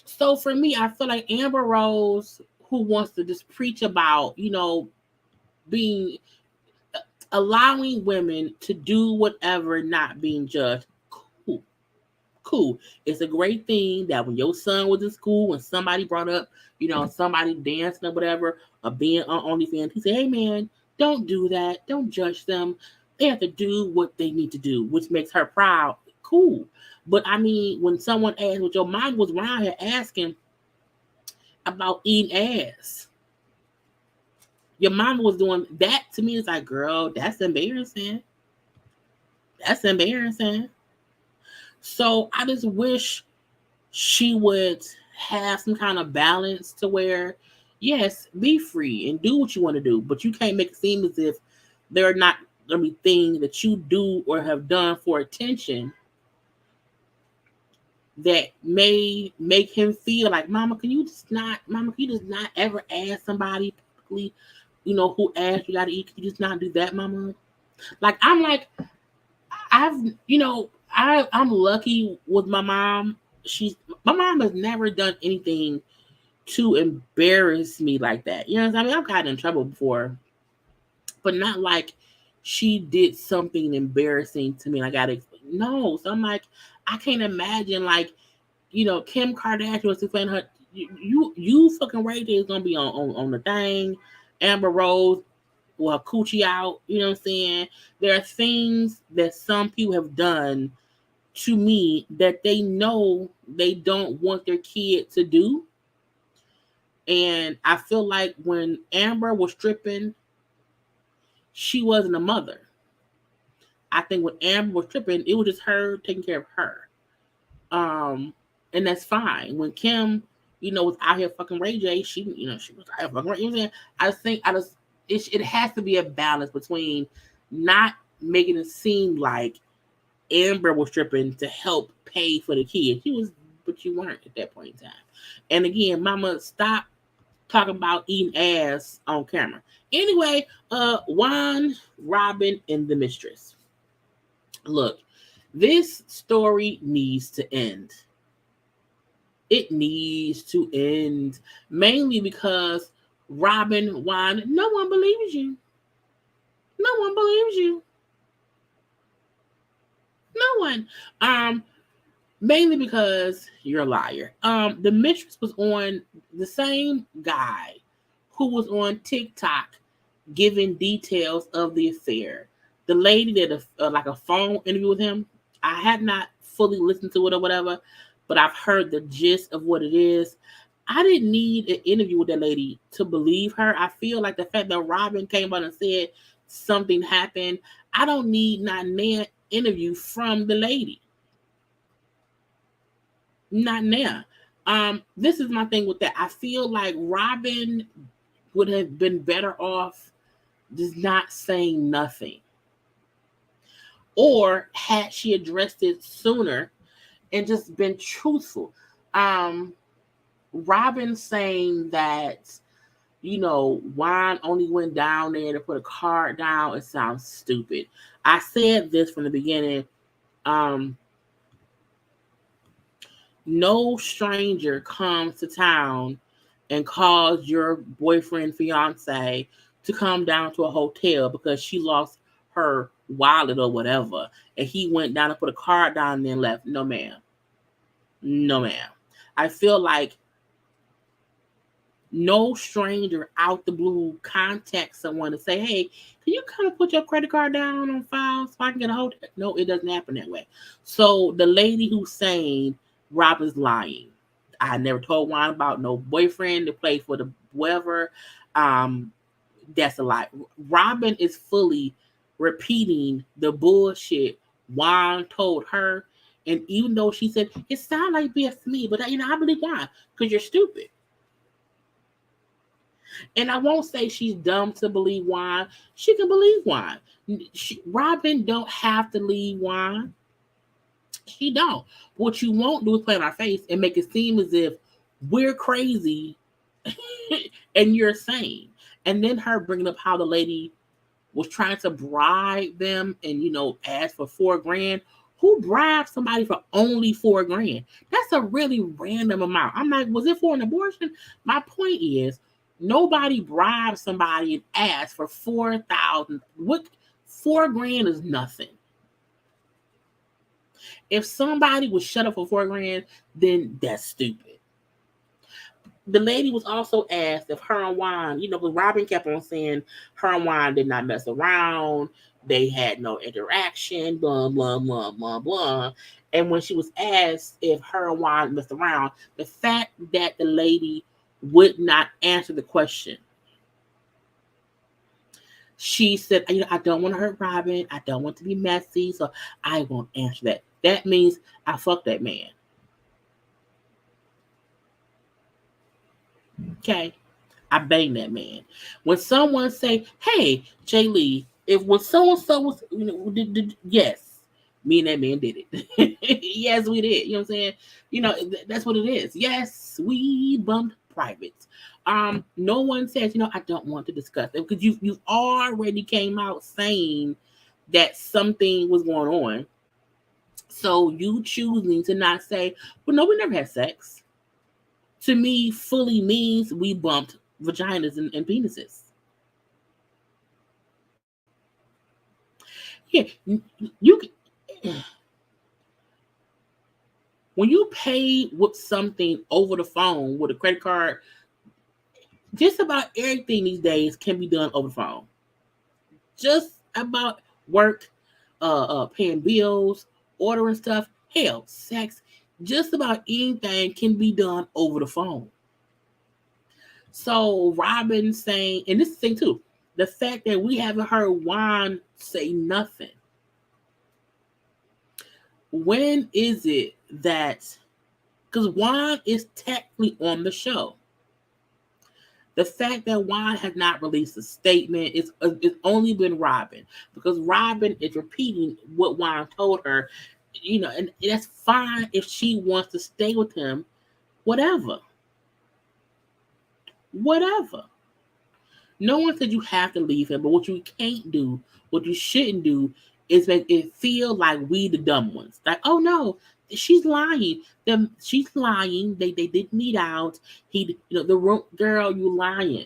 So for me, I feel like Amber Rose, who wants to just preach about, being allowing women to do whatever, not being judged. Cool. It's a great thing that when your son was in school, when somebody brought up, somebody dancing or whatever, or being on OnlyFans, he said, "Hey man, don't do that. Don't judge them. They have to do what they need to do," which makes her proud. Cool. But I mean, when someone asked, what your mom was around here asking about eating ass, your mom was doing that to me. It's like, girl, that's embarrassing. That's embarrassing. So I just wish she would have some kind of balance to where, yes, be free and do what you want to do, but you can't make it seem as if there are not going to be things that you do or have done for attention that may make him feel like, Mama, can you just not ever ask somebody publicly, who asked you got to eat? Can you just not do that, Mama? I'm lucky with my mom. My mom has never done anything to embarrass me like that. You know what I mean? I've gotten in trouble before, but not like she did something embarrassing to me. No. So I'm like, I can't imagine Kim Kardashian was explaining her. You fucking Ray J is gonna be on the thing. Amber Rose, well, coochie out. You know what I'm saying? There are things that some people have done to me that they know they don't want their kid to do. And I feel like when Amber was stripping, she wasn't a mother. I think when Amber was stripping, it was just her taking care of her. And that's fine. When Kim, was out here fucking Ray J, she was out here fucking Ray J. You know what I'm saying? It has to be a balance between not making it seem like Amber was stripping to help pay for the kids. But you weren't at that point in time. And again, Mama, stop talking about eating ass on camera. Anyway, Juan, Robyn, and the mistress. Look, this story needs to end. It needs to end, mainly because Robyn, Juan, no one believes you. No one believes you. No one. Mainly because you're a liar. The mistress was on the same guy who was on TikTok giving details of the affair. The lady did a phone interview with him. I have not fully listened to it or whatever, but I've heard the gist of what it is. I didn't need an interview with that lady to believe her. I feel like the fact that Robyn came on and said something happened, I don't need not an interview from the lady. Not now. This is my thing with that. I feel like Robyn would have been better off just not saying nothing. Or had she addressed it sooner and just been truthful. Robyn saying that, Juan only went down there to put a card down, it sounds stupid. I said this from the beginning. No stranger comes to town and calls your boyfriend, fiance to come down to a hotel because she lost her wallet or whatever, and he went down and put a card down and then left. No, ma'am. No, ma'am. I feel like no stranger out the blue contacts someone to say, hey, can you come and put your credit card down on file so I can get a hotel? No, it doesn't happen that way. So the lady who's saying Robyn's lying. I never told Juan about no boyfriend to play for the whoever. That's a lie. Robyn is fully repeating the bullshit Juan told her. And even though she said, it sounds like BS to me, but I believe Juan because you're stupid. And I won't say she's dumb to believe Juan. She can believe Juan. Robyn don't have to leave Juan. She don't. What you won't do is play in our face and make it seem as if we're crazy and you're sane. And then her bringing up how the lady was trying to bribe them and, ask for $4,000. Who bribed somebody for only $4,000? That's a really random amount. I'm like, was it for an abortion? My point is, nobody bribed somebody and asked for 4,000. What $4,000 is nothing. If somebody was shut up for $4,000, then that's stupid. The lady was also asked if her and Juan, because Robyn kept on saying her and Juan did not mess around. They had no interaction, blah, blah, blah, blah, blah. And when she was asked if her and Juan messed around, the fact that the lady would not answer the question, she said, I don't want to hurt Robyn. I don't want to be messy, so I won't answer that. That means I fucked that man. Okay, I banged that man. When someone say, "Hey, Jaylee," when so and so was, yes, me and that man did it. Yes, we did. You know what I'm saying? That's what it is. Yes, we bumped privates. No one says, I don't want to discuss it because you've already came out saying that something was going on. So you choosing to not say, well, no, we never had sex. To me, fully means we bumped vaginas and penises. Yeah, when you pay with something over the phone with a credit card, just about everything these days can be done over the phone. Just about work, paying bills, ordering stuff, hell, sex, just about anything can be done over the phone. So Robyn saying, and this is the thing too, the fact that we haven't heard Juan say nothing. When is it that, because Juan is technically on the show. The fact that Juan has not released a statement, it's only been Robyn, because Robyn is repeating what Juan told her, and that's fine if she wants to stay with him, whatever. No one said you have to leave him, but what you can't do, what you shouldn't do, is make it feel like we the dumb ones. Like, oh no, she's lying. She's lying. They didn't meet out. The girl, you lying.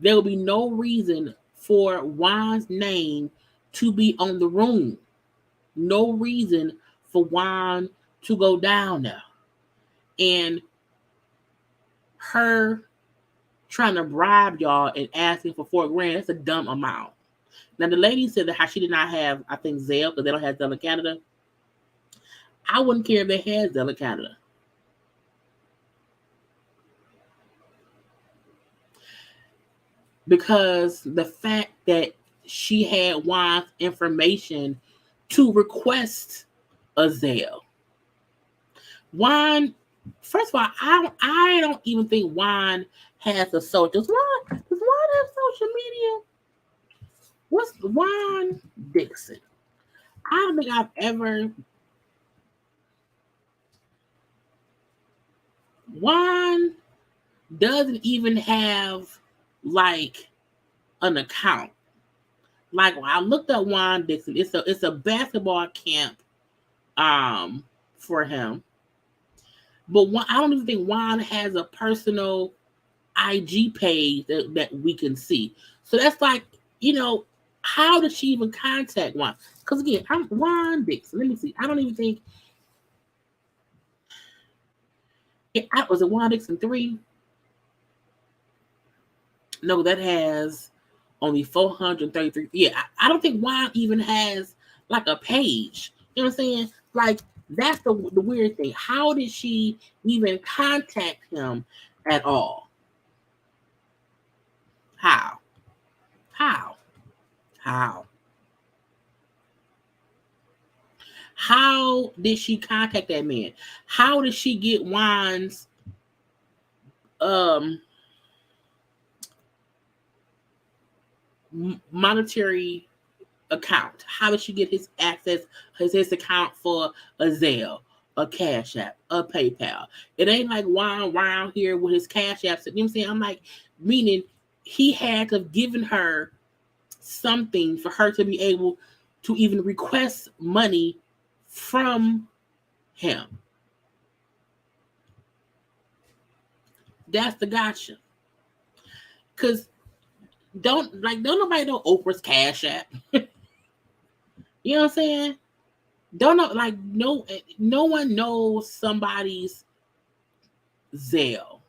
There will be no reason for Juan's name to be on the room. No reason for Juan to go down there. And her trying to bribe y'all and asking for $4,000, that's a dumb amount. Now, the lady said that how she did not have, I think, Zelle, because they don't have Zelle in Canada. I wouldn't care if they had Zelle in Canada. Because the fact that she had Juan's information to request a Zelle. Juan, first of all, I don't even think Juan has a social. Does Juan have social media? What's Juan Dixon? I don't think I've ever. Juan doesn't even have like an account. Like when I looked up Juan Dixon, it's a basketball camp for him. But I don't even think Juan has a personal IG page that we can see. So that's like, how did she even contact Juan? Because again, I'm Juan Dixon. Let me see. I don't even think. Was it Juan Dixon 3? No, that has only 433. Yeah, I don't think Juan even has like a page. You know what I'm saying? Like, that's the weird thing. How did she even contact him at all? How? How did she contact that man? How did she get Juan's monetary account? How did she get his access, his account for a Zelle, a Cash App, a PayPal? It ain't like Juan around here with his Cash Apps. You know what I'm saying? I'm like, meaning he had to have given her something for her to be able to even request money from him. That's the gotcha. Cause don't nobody know Oprah's Cash App. You know what I'm saying? Don't know, like, no one knows somebody's Zelle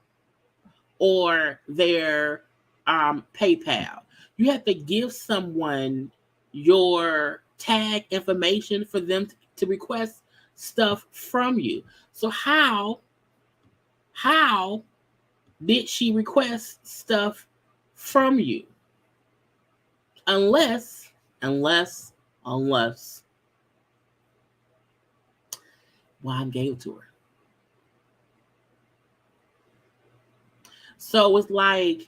or their PayPal. You have to give someone your tag information for them to request stuff from you. So how did she request stuff from you? Unless Juan gave it to her. So it's like,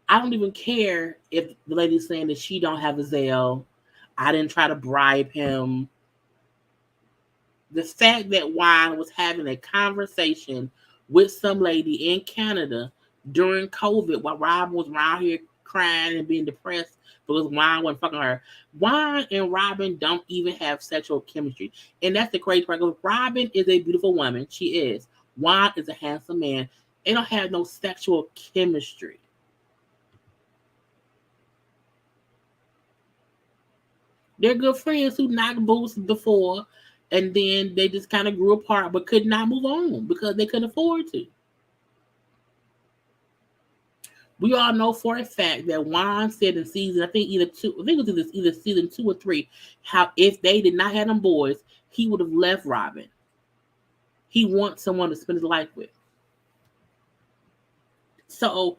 I don't even care if the lady's saying that she don't have a Zelle. I didn't try to bribe him. The fact that Juan was having a conversation with some lady in Canada during COVID while Robyn was around here crying and being depressed because Juan wasn't fucking her. Juan and Robyn don't even have sexual chemistry. And that's the crazy part. Robyn is a beautiful woman. She is. Juan is a handsome man. They don't have no sexual chemistry. They're good friends who knocked boots before, and then they just kind of grew apart but could not move on because they couldn't afford to. We all know for a fact that Juan said in season, I think it was either season 2 or 3, how if they did not have them boys, he would have left Robyn. He wants someone to spend his life with. So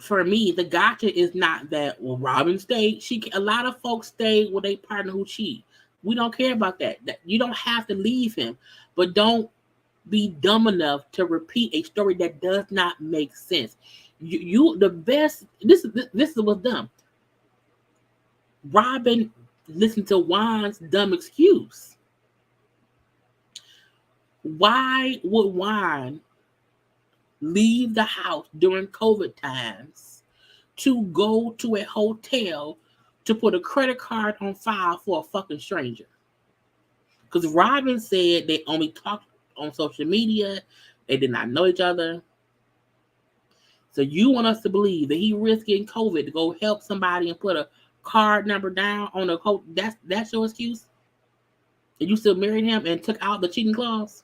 for me, the gotcha is not that, well, Robyn stayed. A lot of folks stay with a partner who cheat. We don't care about that. You don't have to leave him, but don't be dumb enough to repeat a story that does not make sense. The best. This is what's dumb. Robyn listened to Juan's dumb excuse. Why would Juan leave the house during COVID times to go to a hotel to put a credit card on file for a fucking stranger? Because Robyn said they only talked on social media. They did not know each other. So you want us to believe that he risked getting COVID to go help somebody and put a card number down on a code? That's your excuse? And you still married him and took out the cheating clause?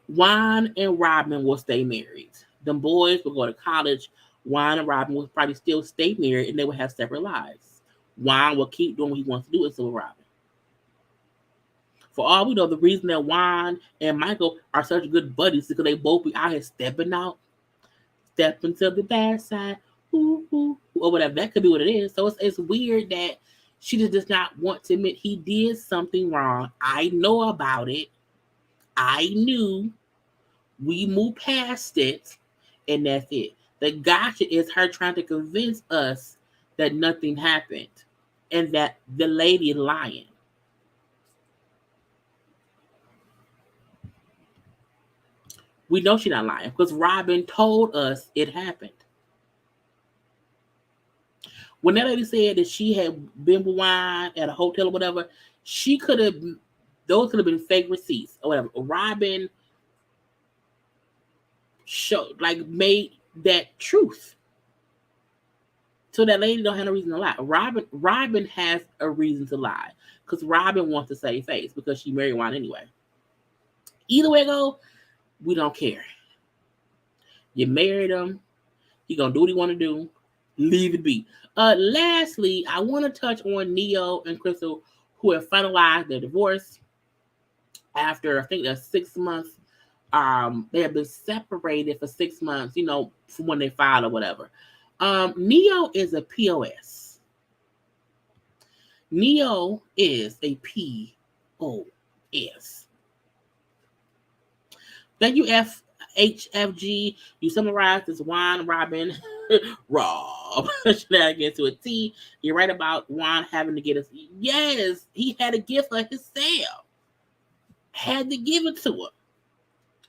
Juan and Robyn will stay married. Them boys will go to college. Juan and Robyn will probably still stay married, and they will have separate lives. Juan will keep doing what he wants to do, and so will Robyn. For all we know, the reason that Juan and Michael are such good buddies is because they both be out here stepping to the bad side, or whatever. That could be what it is. So it's weird that she just does not want to admit he did something wrong. I know about it. I knew. We moved past it, and that's it. The gotcha is her trying to convince us that nothing happened and that the lady is lying. We know she's not lying because Robyn told us it happened. When that lady said that she had been with Juan at a hotel or whatever, those could have been fake receipts or whatever. Robyn made that truth. So that lady don't have no reason to lie. Robyn has a reason to lie because Robyn wants to save face because she married Juan anyway. Either way it go, we don't care. You married him. He gonna do what he want to do. Leave it be. Lastly, I want to touch on Neyo and Crystal, who have finalized their divorce after I think that's 6 months. They have been separated for 6 months, from when they filed or whatever. Neyo is a POS. Neyo is a POS. Thank you, FHFG. You summarized this Juan, Robyn, Rob shenanigans to a T. You're right about Juan having to get us. Yes, he had a gift for himself. Had to give it to her.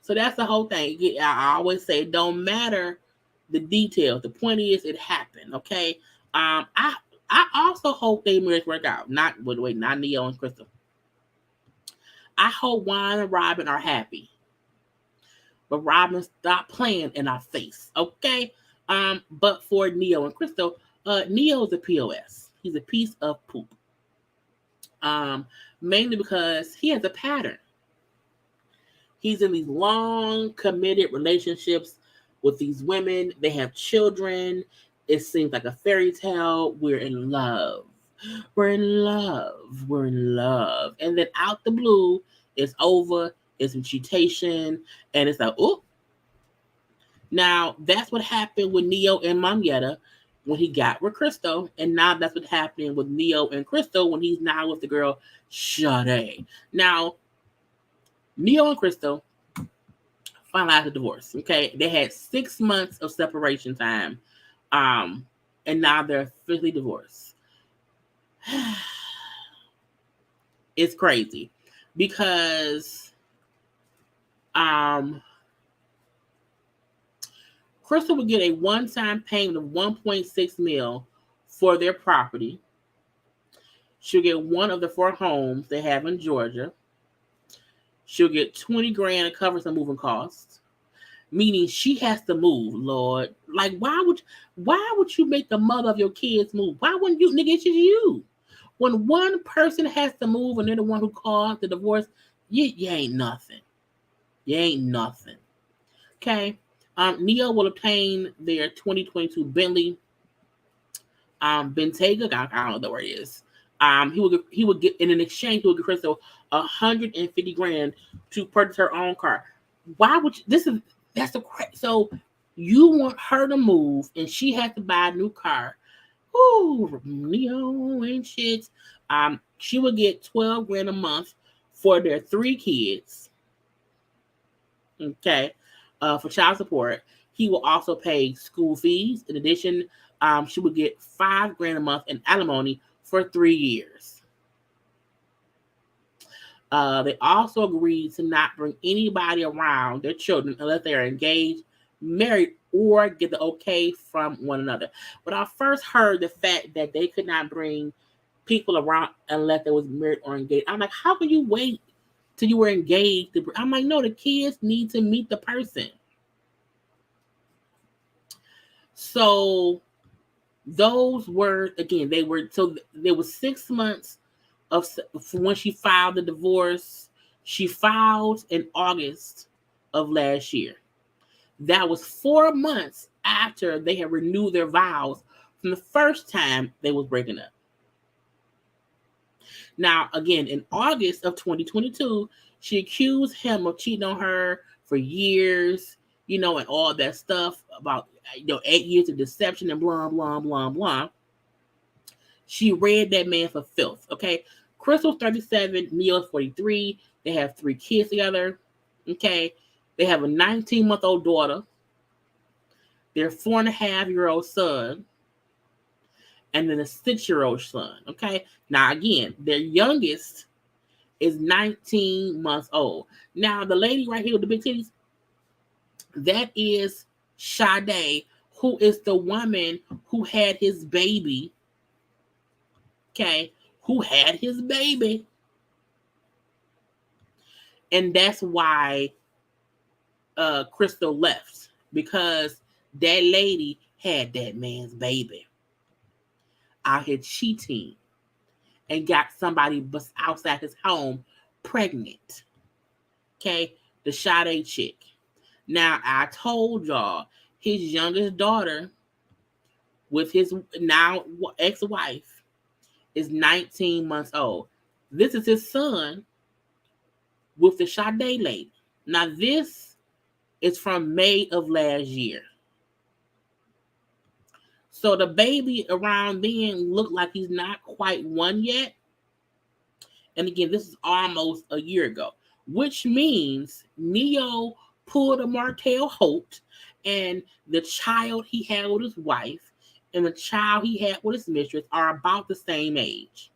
So that's the whole thing. I always say it don't matter the details. The point is it happened. Okay. I also hope they marriage work out. Not Neyo and Crystal. I hope Juan and Robyn are happy. But Robyn, stop playing in our face. Okay. But for Neyo and Crystal, Neyo's a POS. He's a piece of poop. Mainly because he has a pattern. He's in these long, committed relationships with these women. They have children. It seems like a fairy tale. We're in love. We're in love. We're in love. And then out the blue, it's over. It's mutation. And it's like, oh. Now, that's what happened with Neyo and Mamyetta when he got with Crystal. And now that's what's happening with Neyo and Crystal when he's now with the girl, Sade. Now, Neyo and Crystal finalized a divorce. Okay, they had 6 months of separation time, and now they're officially divorced. It's crazy because Crystal would get a one-time payment of $1.6 million for their property. She'll get one of the 4 homes they have in Georgia. She'll get $20,000 to cover some moving costs, meaning she has to move. Lord, like why would you make the mother of your kids move? Why wouldn't you, nigga? It's just you. When one person has to move and they're the one who caused the divorce, you ain't nothing. You ain't nothing. Okay. Neyo will obtain their 2022 Bentley. Bentayga, I don't know what it is. He would get in an exchange. He would get Crystal $150,000 to purchase her own car. Why would you, so you want her to move and she has to buy a new car? Ooh, Neyo ain't shit. She would get $12,000 a month for their 3 kids. Okay, for child support. He will also pay school fees. In addition, she would get $5,000 a month in alimony for 3 years. They also agreed to not bring anybody around their children unless they are engaged, married, or get the okay from one another. But I first heard the fact that they could not bring people around unless they was married or engaged. I'm like, how can you wait till you were engaged? I'm like, no, the kids need to meet the person. So those were, again, there was 6 months of when she filed the divorce. She filed in August of last year. That was 4 months after they had renewed their vows from the first time they was breaking up. Now, again, in August of 2022, she accused him of cheating on her for years, and all that stuff about 8 years of deception and blah, blah, blah, blah. She read that man for filth, okay? Crystal's 37, Neyo's 43. They have 3 kids together, okay? They have a 19-month-old daughter, their 4.5-year-old son, and then a 6-year-old son, okay? Now, again, their youngest is 19 months old. Now, the lady right here with the big titties, that is Sade, who is the woman who had his baby, okay? Who had his baby. And that's why Crystal left, because that lady had that man's baby out here cheating and got somebody outside his home pregnant. Okay, the Sade chick. Now, I told y'all his youngest daughter with his now ex-wife is 19 months old. This is his son with the Sade lady. Now, this is from May of last year. So the baby around then looked like he's not quite 1 yet. And again, this is almost a year ago, which means Neyo pulled a Martell Holt, and the child he had with his wife and the child he had with his mistress are about the same age.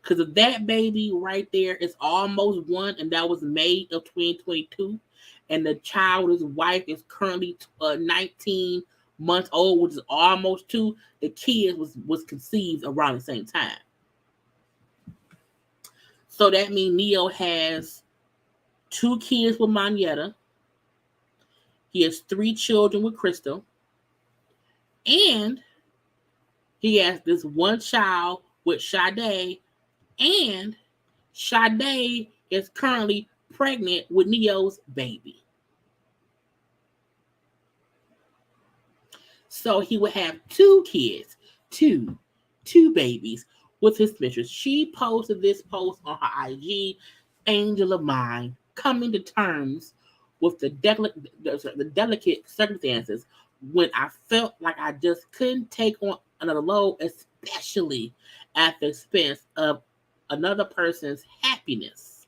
Because of that baby right there is almost 1, and that was May of 2022. And the child with his wife is currently 19 months old, which is almost 2. The kid was conceived around the same time. So that means Neyo has 2 kids with Monyetta. He has 3 children with Crystal. And he has this 1 child with Sade. And Sade is currently pregnant with Neyo's baby. So he would have 2 kids, two babies with his mistress. She posted this post on her IG, Angel of Mine, coming to terms with the delicate circumstances when I felt like I just couldn't take on another load, especially at the expense of another person's happiness.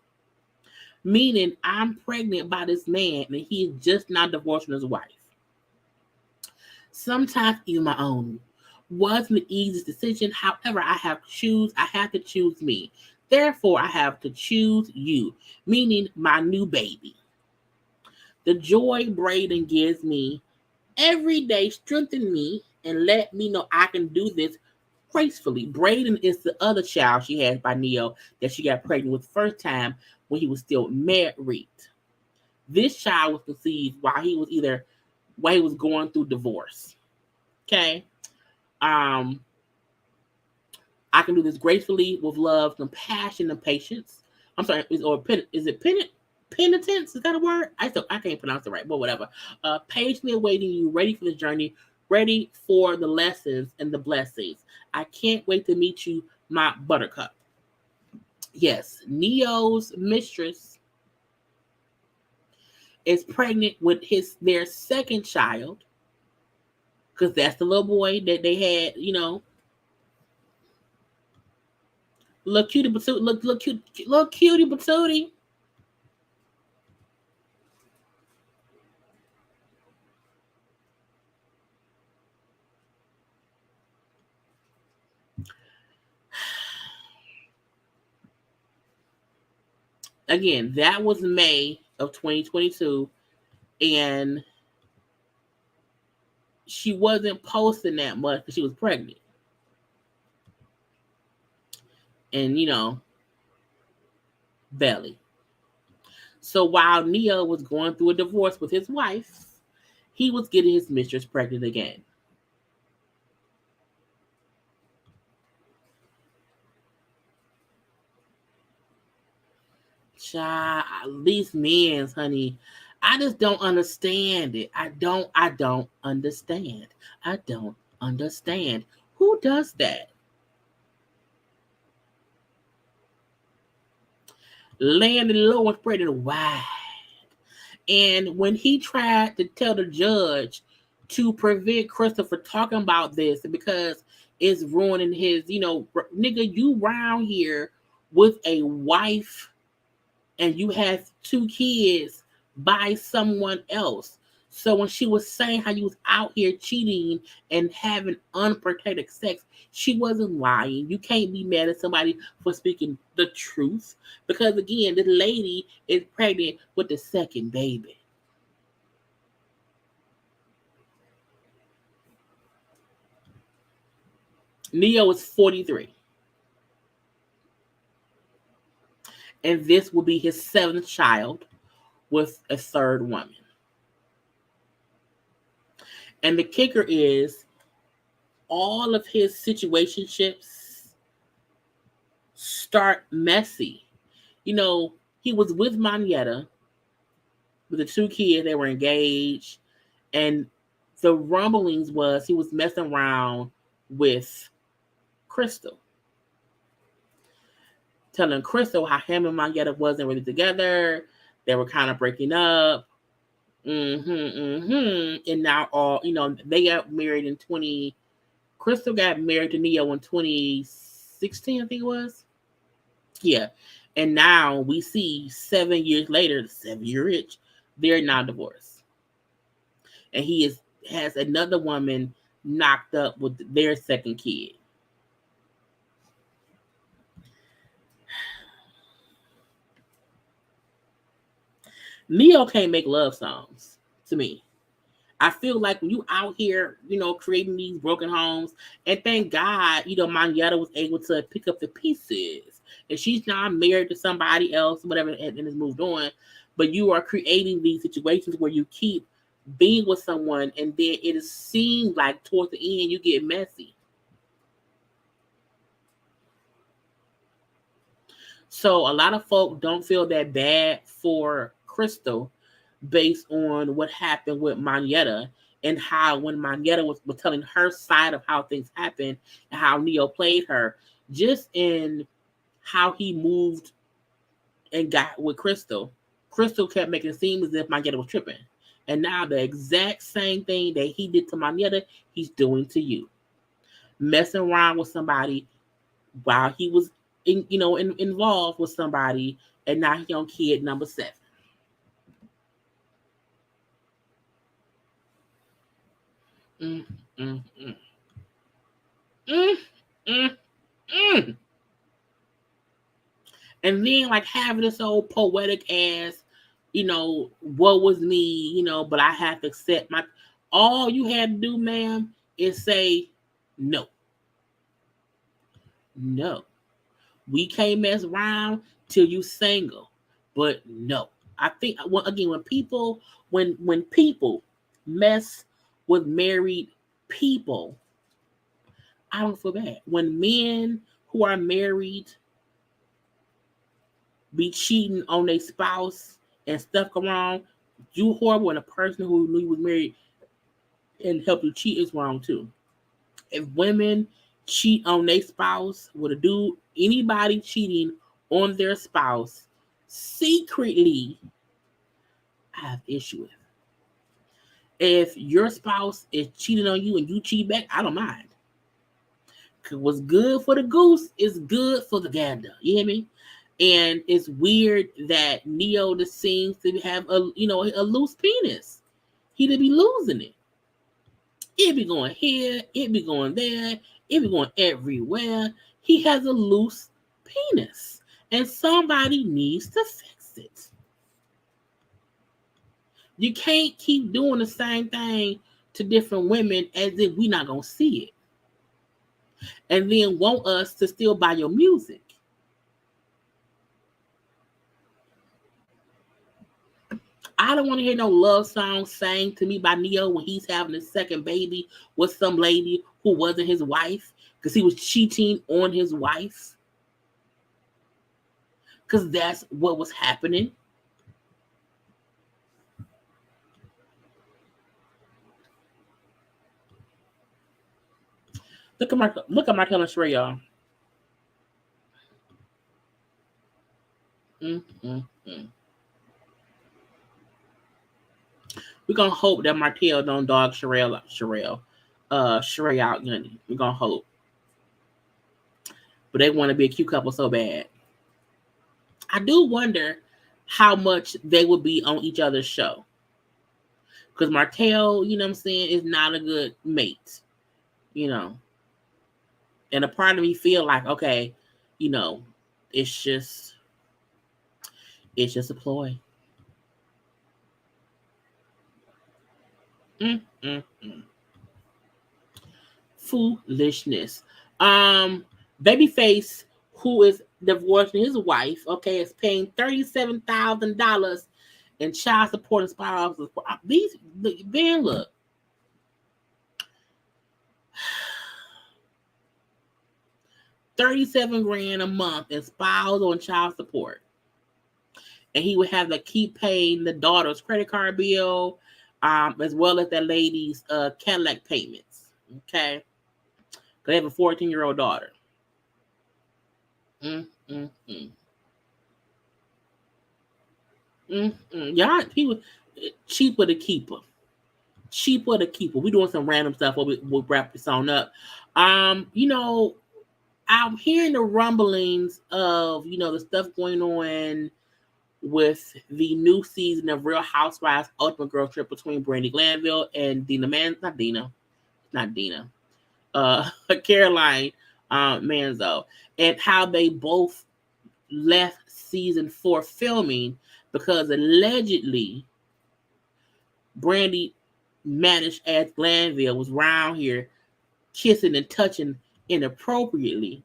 Meaning I'm pregnant by this man and he's just not divorced from his wife. Sometimes even my own wasn't the easiest decision. However, I have to choose me. Therefore, I have to choose you, meaning my new baby. The joy Braden gives me every day strengthens me and let me know I can do this gracefully. Braden is the other child she has by Neyo that she got pregnant with the first time when he was still married. This child was conceived while he was going through divorce. Okay. I can do this gracefully with love, compassion, and patience. I'm sorry, is it penitence? Is that a word? I can't pronounce it right, but whatever. Patiently awaiting you, ready for the journey, ready for the lessons and the blessings. I can't wait to meet you, my buttercup. Yes, Neyo's mistress is pregnant with their second child, because that's the little boy that they had, little cutie patootie, little cutie patootie. Again, that was May of 2022, and she wasn't posting that much because she was pregnant. And, belly. So while Neyo was going through a divorce with his wife, he was getting his mistress pregnant again. Child, these men, honey, I just don't understand it. I don't understand. I don't understand. Who does that? Laying low and spreading wide. And when he tried to tell the judge to prevent Christopher talking about this because it's ruining his, nigga, you round here with a wife and you have 2 kids by someone else. So when she was saying how you was out here cheating and having unprotected sex, she wasn't lying. You can't be mad at somebody for speaking the truth. Because again, this lady is pregnant with the second baby. Neyo is 43. And this will be his 7th child with a 3rd woman. And the kicker is all of his situationships start messy. He was with Monyetta with the 2 kids. They were engaged. And the rumblings was he was messing around with Crystal. Telling Crystal how him and Monyetta wasn't really together. They were kind of breaking up. And now they got married in Crystal got married to Neyo in 2016, I think it was. Yeah. And now we see 7 years later, the 7-year itch, They're now divorced. And he has another woman knocked up with their second kid. Neyo can't make love songs to me. I feel like when you out here, creating these broken homes, and thank God, Manetta was able to pick up the pieces. And she's not married to somebody else, whatever, and has moved on. But you are creating these situations where you keep being with someone, and then it seems like towards the end you get messy. So a lot of folk don't feel that bad for Crystal based on what happened with Manetta, and how when Manetta was telling her side of how things happened and how Neyo played her, just in how he moved and got with Crystal. Crystal kept making it seem as if Manetta was tripping. And now the exact same thing that he did to Manetta, he's doing to you. Messing around with somebody while he was involved with somebody, and now he's on kid number 7. Mm, mm, mm. Mm, mm, mm. And then like having this old poetic ass, what was me, but I have to accept my. All you had to do, ma'am, is say no. No. We can't mess around till you single. But no. I think when people mess with married people, I don't feel bad. When men who are married be cheating on their spouse and stuff go wrong, you horrible, and a person who knew you was married and helped you cheat is wrong too. If women cheat on their spouse with a dude, anybody cheating on their spouse secretly, I have issue with. If your spouse is cheating on you and you cheat back, I don't mind. Cause what's good for the goose is good for the gander. You hear me? And it's weird that Neyo just seems to have a loose penis. He to be losing it. It be going here, it be going there, it be going everywhere. He has a loose penis, and somebody needs to fix it. You can't keep doing the same thing to different women as if we're not gonna see it, and then want us to still buy your music. I don't want to hear no love song sang to me by Neyo when he's having his second baby with some lady who wasn't his wife because he was cheating on his wife. Because that's what was happening. Look at Martell and Shrey, y'all. We're gonna hope that Martell don't dog Sherelle out, honey. We're gonna hope. But they want to be a cute couple so bad. I do wonder how much they would be on each other's show. Because Martell, you know what I'm saying, is not a good mate. And a part of me feel like, okay, it's just a ploy. Foolishness. Babyface, who is divorcing his wife, okay, is paying $37,000 in child support and spouses. These man, look. $37,000 a month in spouse on child support. And he would have to keep paying the daughter's credit card bill, as well as that lady's Cadillac payments. Okay. Because they have a 14-year-old daughter. Y'all, people, cheaper to keep her. Cheaper to keep her. We're doing some random stuff. We'll wrap this on up. I'm hearing the rumblings of, the stuff going on with the new season of Real Housewives Ultimate Girl Trip between Brandy Glanville and Caroline Manzo, and how they both left season 4 filming because allegedly Brandy managed as Glanville was around here kissing and touching inappropriately.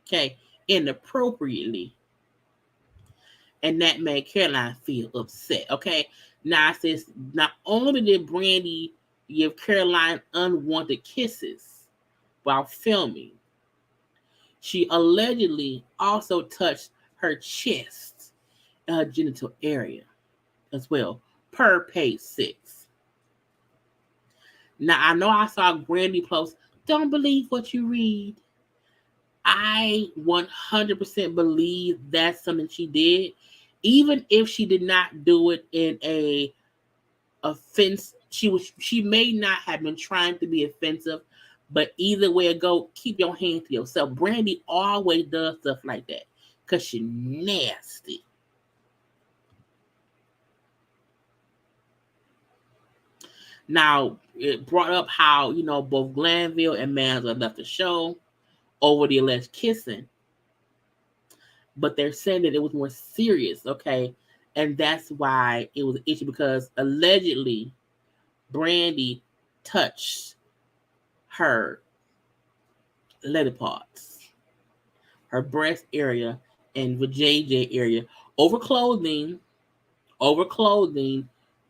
Okay, inappropriately. And that made Caroline feel upset. Okay, now it says not only did Brandy give Caroline unwanted kisses while filming, she allegedly also touched her chest and her genital area as well, per page 6. Now, I know I saw Brandy post, don't believe what you read. I 100% believe that's something she did, even if she did not do it in a offense. She may not have been trying to be offensive, but either way it go, keep your hand to yourself. Brandy always does stuff like that because she's nasty. Now, it brought up how, both Glanville and Manzo left the show over the alleged kissing. But they're saying that it was more serious, okay? And that's why it was an issue, because allegedly Brandy touched her lady parts, her breast area, and the JJ area over clothing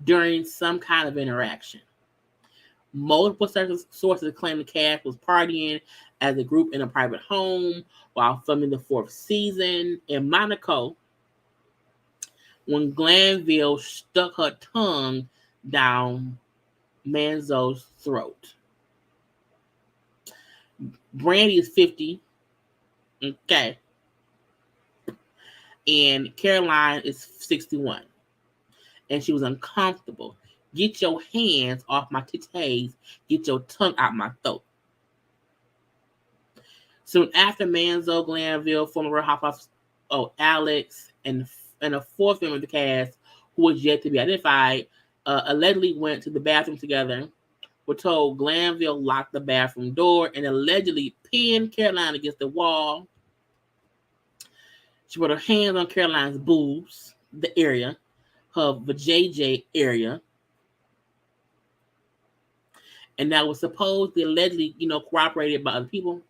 during some kind of interaction. Multiple sources claim the cast was partying as a group in a private home while filming the 4th season in Monaco when Glanville stuck her tongue down Manzo's throat. Brandy is 50. Okay. And Caroline is 61. And she was uncomfortable. Get your hands off my titties. Get your tongue out my throat. Soon after Manzo, Glanville, former Real Housewives, Alex, and a 4th member of the cast, who was yet to be identified, allegedly went to the bathroom together. We're told Glanville locked the bathroom door and allegedly pinned Caroline against the wall. She put her hands on Caroline's boobs, the area, her vajayjay area. And that was supposedly, allegedly, corroborated by other people.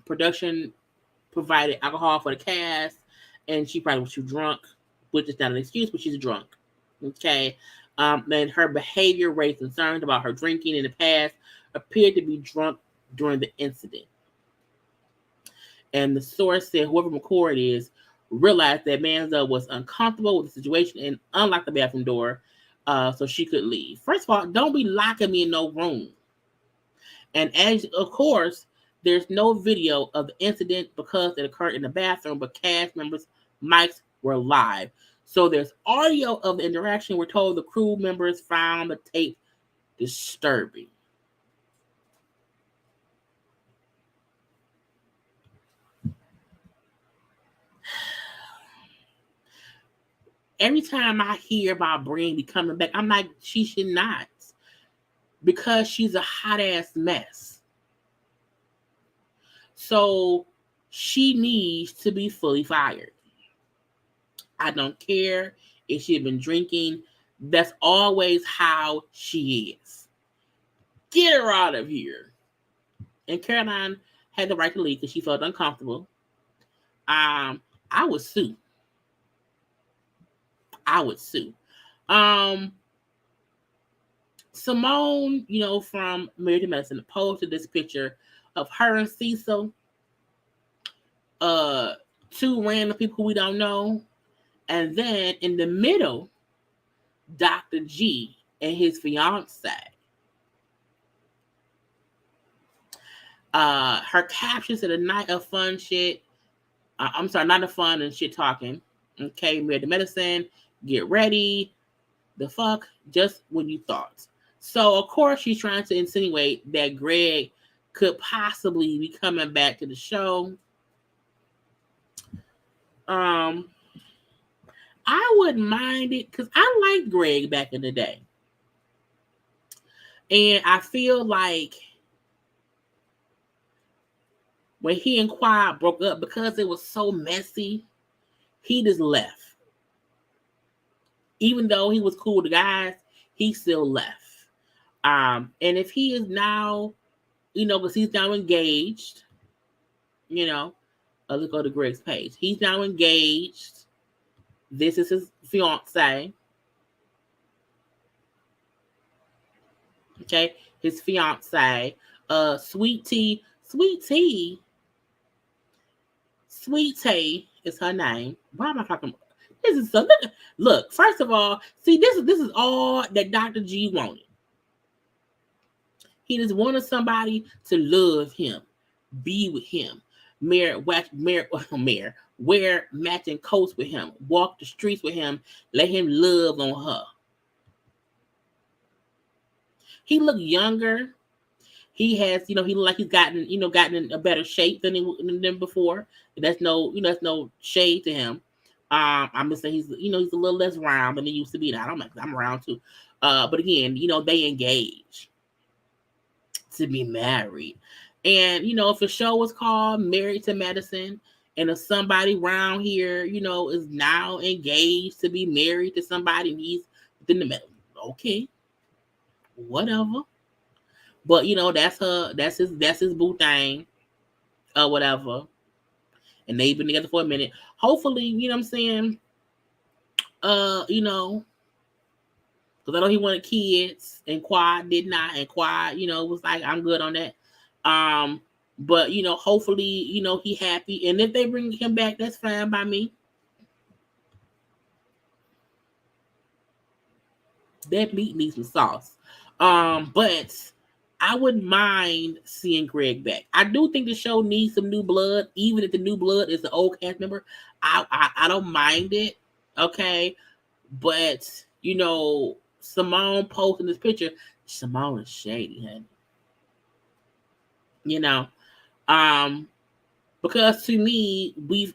Production provided alcohol for the cast, and she probably was too drunk, which is not an excuse, but she's drunk. Okay. And her behavior raised concerns about her drinking in the past, appeared to be drunk during the incident. And the source said whoever McCord is realized that Manzo was uncomfortable with the situation and unlocked the bathroom door so she could leave. First of all, don't be locking me in no room. And as of course, there's no video of the incident because it occurred in the bathroom, but cast members' mics were live. So there's audio of the interaction. We're told the crew members found the tape disturbing. Every time I hear about Brandy coming back, I'm like, she should not. Because she's a hot ass mess. So she needs to be fully fired. I don't care if she had been drinking. That's always how she is. Get her out of here. And Caroline had the right to leave because she felt uncomfortable. I would sue. Simone, from Married to Medicine, posted this picture of her and Cecil, 2 random people who we don't know. And then in the middle, Dr. G and his fiance. Her caption said a night of fun shit. Not of fun and shit talking. Okay, Married to Medicine, get ready. The fuck, just when you thought. So, of course, she's trying to insinuate that Greg could possibly be coming back to the show. Um, I wouldn't mind it because I liked Greg back in the day. And I feel like when he and Quiet broke up, because it was so messy, he just left. Even though he was cool with the guys, he still left. And if he is now, because he's now engaged, let's go to Greg's page. He's now engaged. This is his fiance. Okay, his fiance. Sweet Tea is her name. Why am I talking? This is so. Look. First of all, see, this is all that Dr. G wanted. He just wanted somebody to love him, be with him, wear matching coats with him, walk the streets with him, let him love on her. He looked younger. He has, he looked like he's gotten in a better shape than before. That's no shade to him. I'm just saying he's a little less round than he used to be. Now, I'm round too. But again, they engage to be married. And, if a show was called Married to Medicine, and if somebody around here, is now engaged to be married to somebody and he's within the middle, okay, whatever. But, that's his boo thing, or whatever. And they've been together for a minute. Hopefully, you know what I'm saying? Because I know he wanted kids, and Quad did not, and Quad, was like, I'm good on that. But hopefully, he happy, and if they bring him back, that's fine by me. That meat needs some sauce. But I wouldn't mind seeing Greg back. I do think the show needs some new blood, even if the new blood is the old cast member. I don't mind it, okay? But Simone posting this picture. Simone is shady, honey. Because to me, we've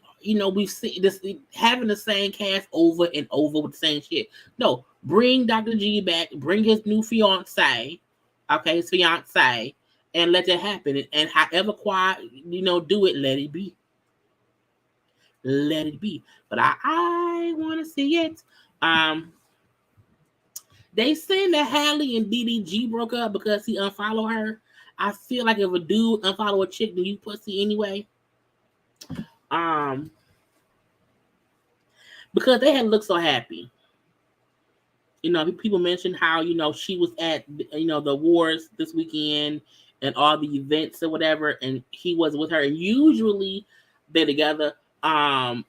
seen this, having the same cast over and over with the same shit. No, bring Dr. G back, bring his new fiance, okay, his fiance, and let that happen. And however quiet, do it, let it be. Let it be. But I want to see it. They saying that Hallie and DDG broke up because he unfollowed her. I feel like if a dude unfollow a chick, then you pussy anyway. Because they had looked so happy. People mentioned how, she was at, the awards this weekend and all the events or whatever, and he was with her. And usually they're together.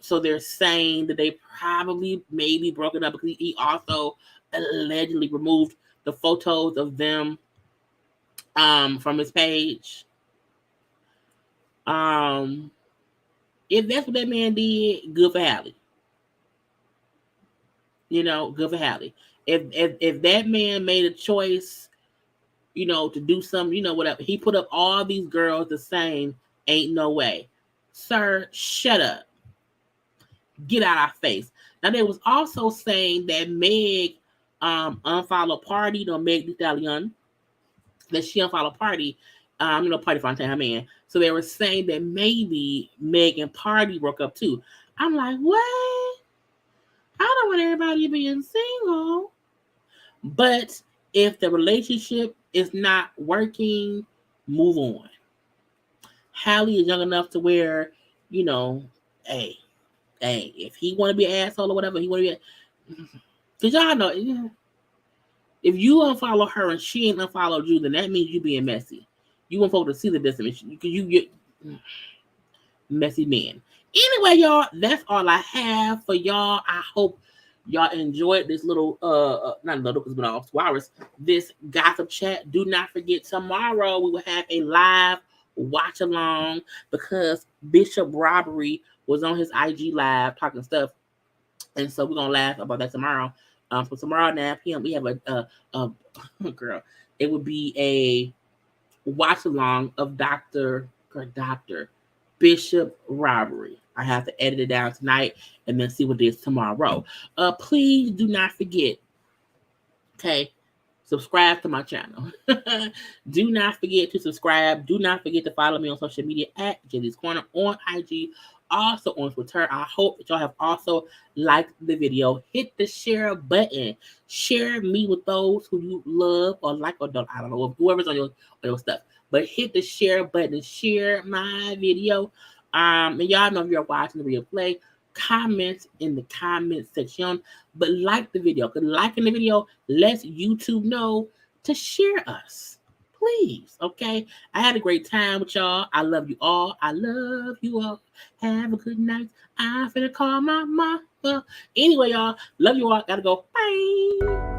So they're saying that they probably maybe broken up because he also allegedly removed the photos of them from his page. If that's what that man did, good for Hallie. Good for Hallie. If that man made a choice, to do something, whatever, he put up all these girls the same, ain't no way. Sir, shut up. Get out our face. Now, they was also saying that Meg unfollowed Party, Meg Thee Stallion, that she unfollowed Party, Party Fontaine, her man. So they were saying that maybe Meg and Party broke up too. I'm like, what? I don't want everybody being single. But if the relationship is not working, move on. Hallie is young enough to where, hey, if he want to be an asshole or whatever, he want to be. Because y'all know, if you unfollow her and she ain't unfollowed you, then that means you being messy. You want folks to see the dismission because you get messy men. Anyway, y'all, that's all I have for y'all. I hope y'all enjoyed this little, not little, because it's been off 2 hours, this gossip chat. Do not forget, tomorrow we will have a live watch along because Bishop Robbery was on his IG live talking stuff. And so we're going to laugh about that tomorrow. For tomorrow, 9 p.m., we have a girl. It would be a watch along of Dr. Bishop robbery. I have to edit it down tonight and then see what it is tomorrow. Please do not forget, okay, subscribe to my channel. Do not forget to subscribe. Do not forget to follow me on social media at JayLeesCorner on IG, also on Twitter. I hope that y'all have also liked the video. Hit the share button. Share me with those who you love or like or don't. I don't know, whoever's on your stuff. But hit the share button and share my video. And y'all know if you're watching the video play, comment in the comment section, but like the video, because liking the video lets YouTube know to share us, please. Okay, I had a great time with y'all. I love you all. I love you all. Have a good night. I'm finna call my mama. Anyway, y'all, love you all. Gotta go. Bye.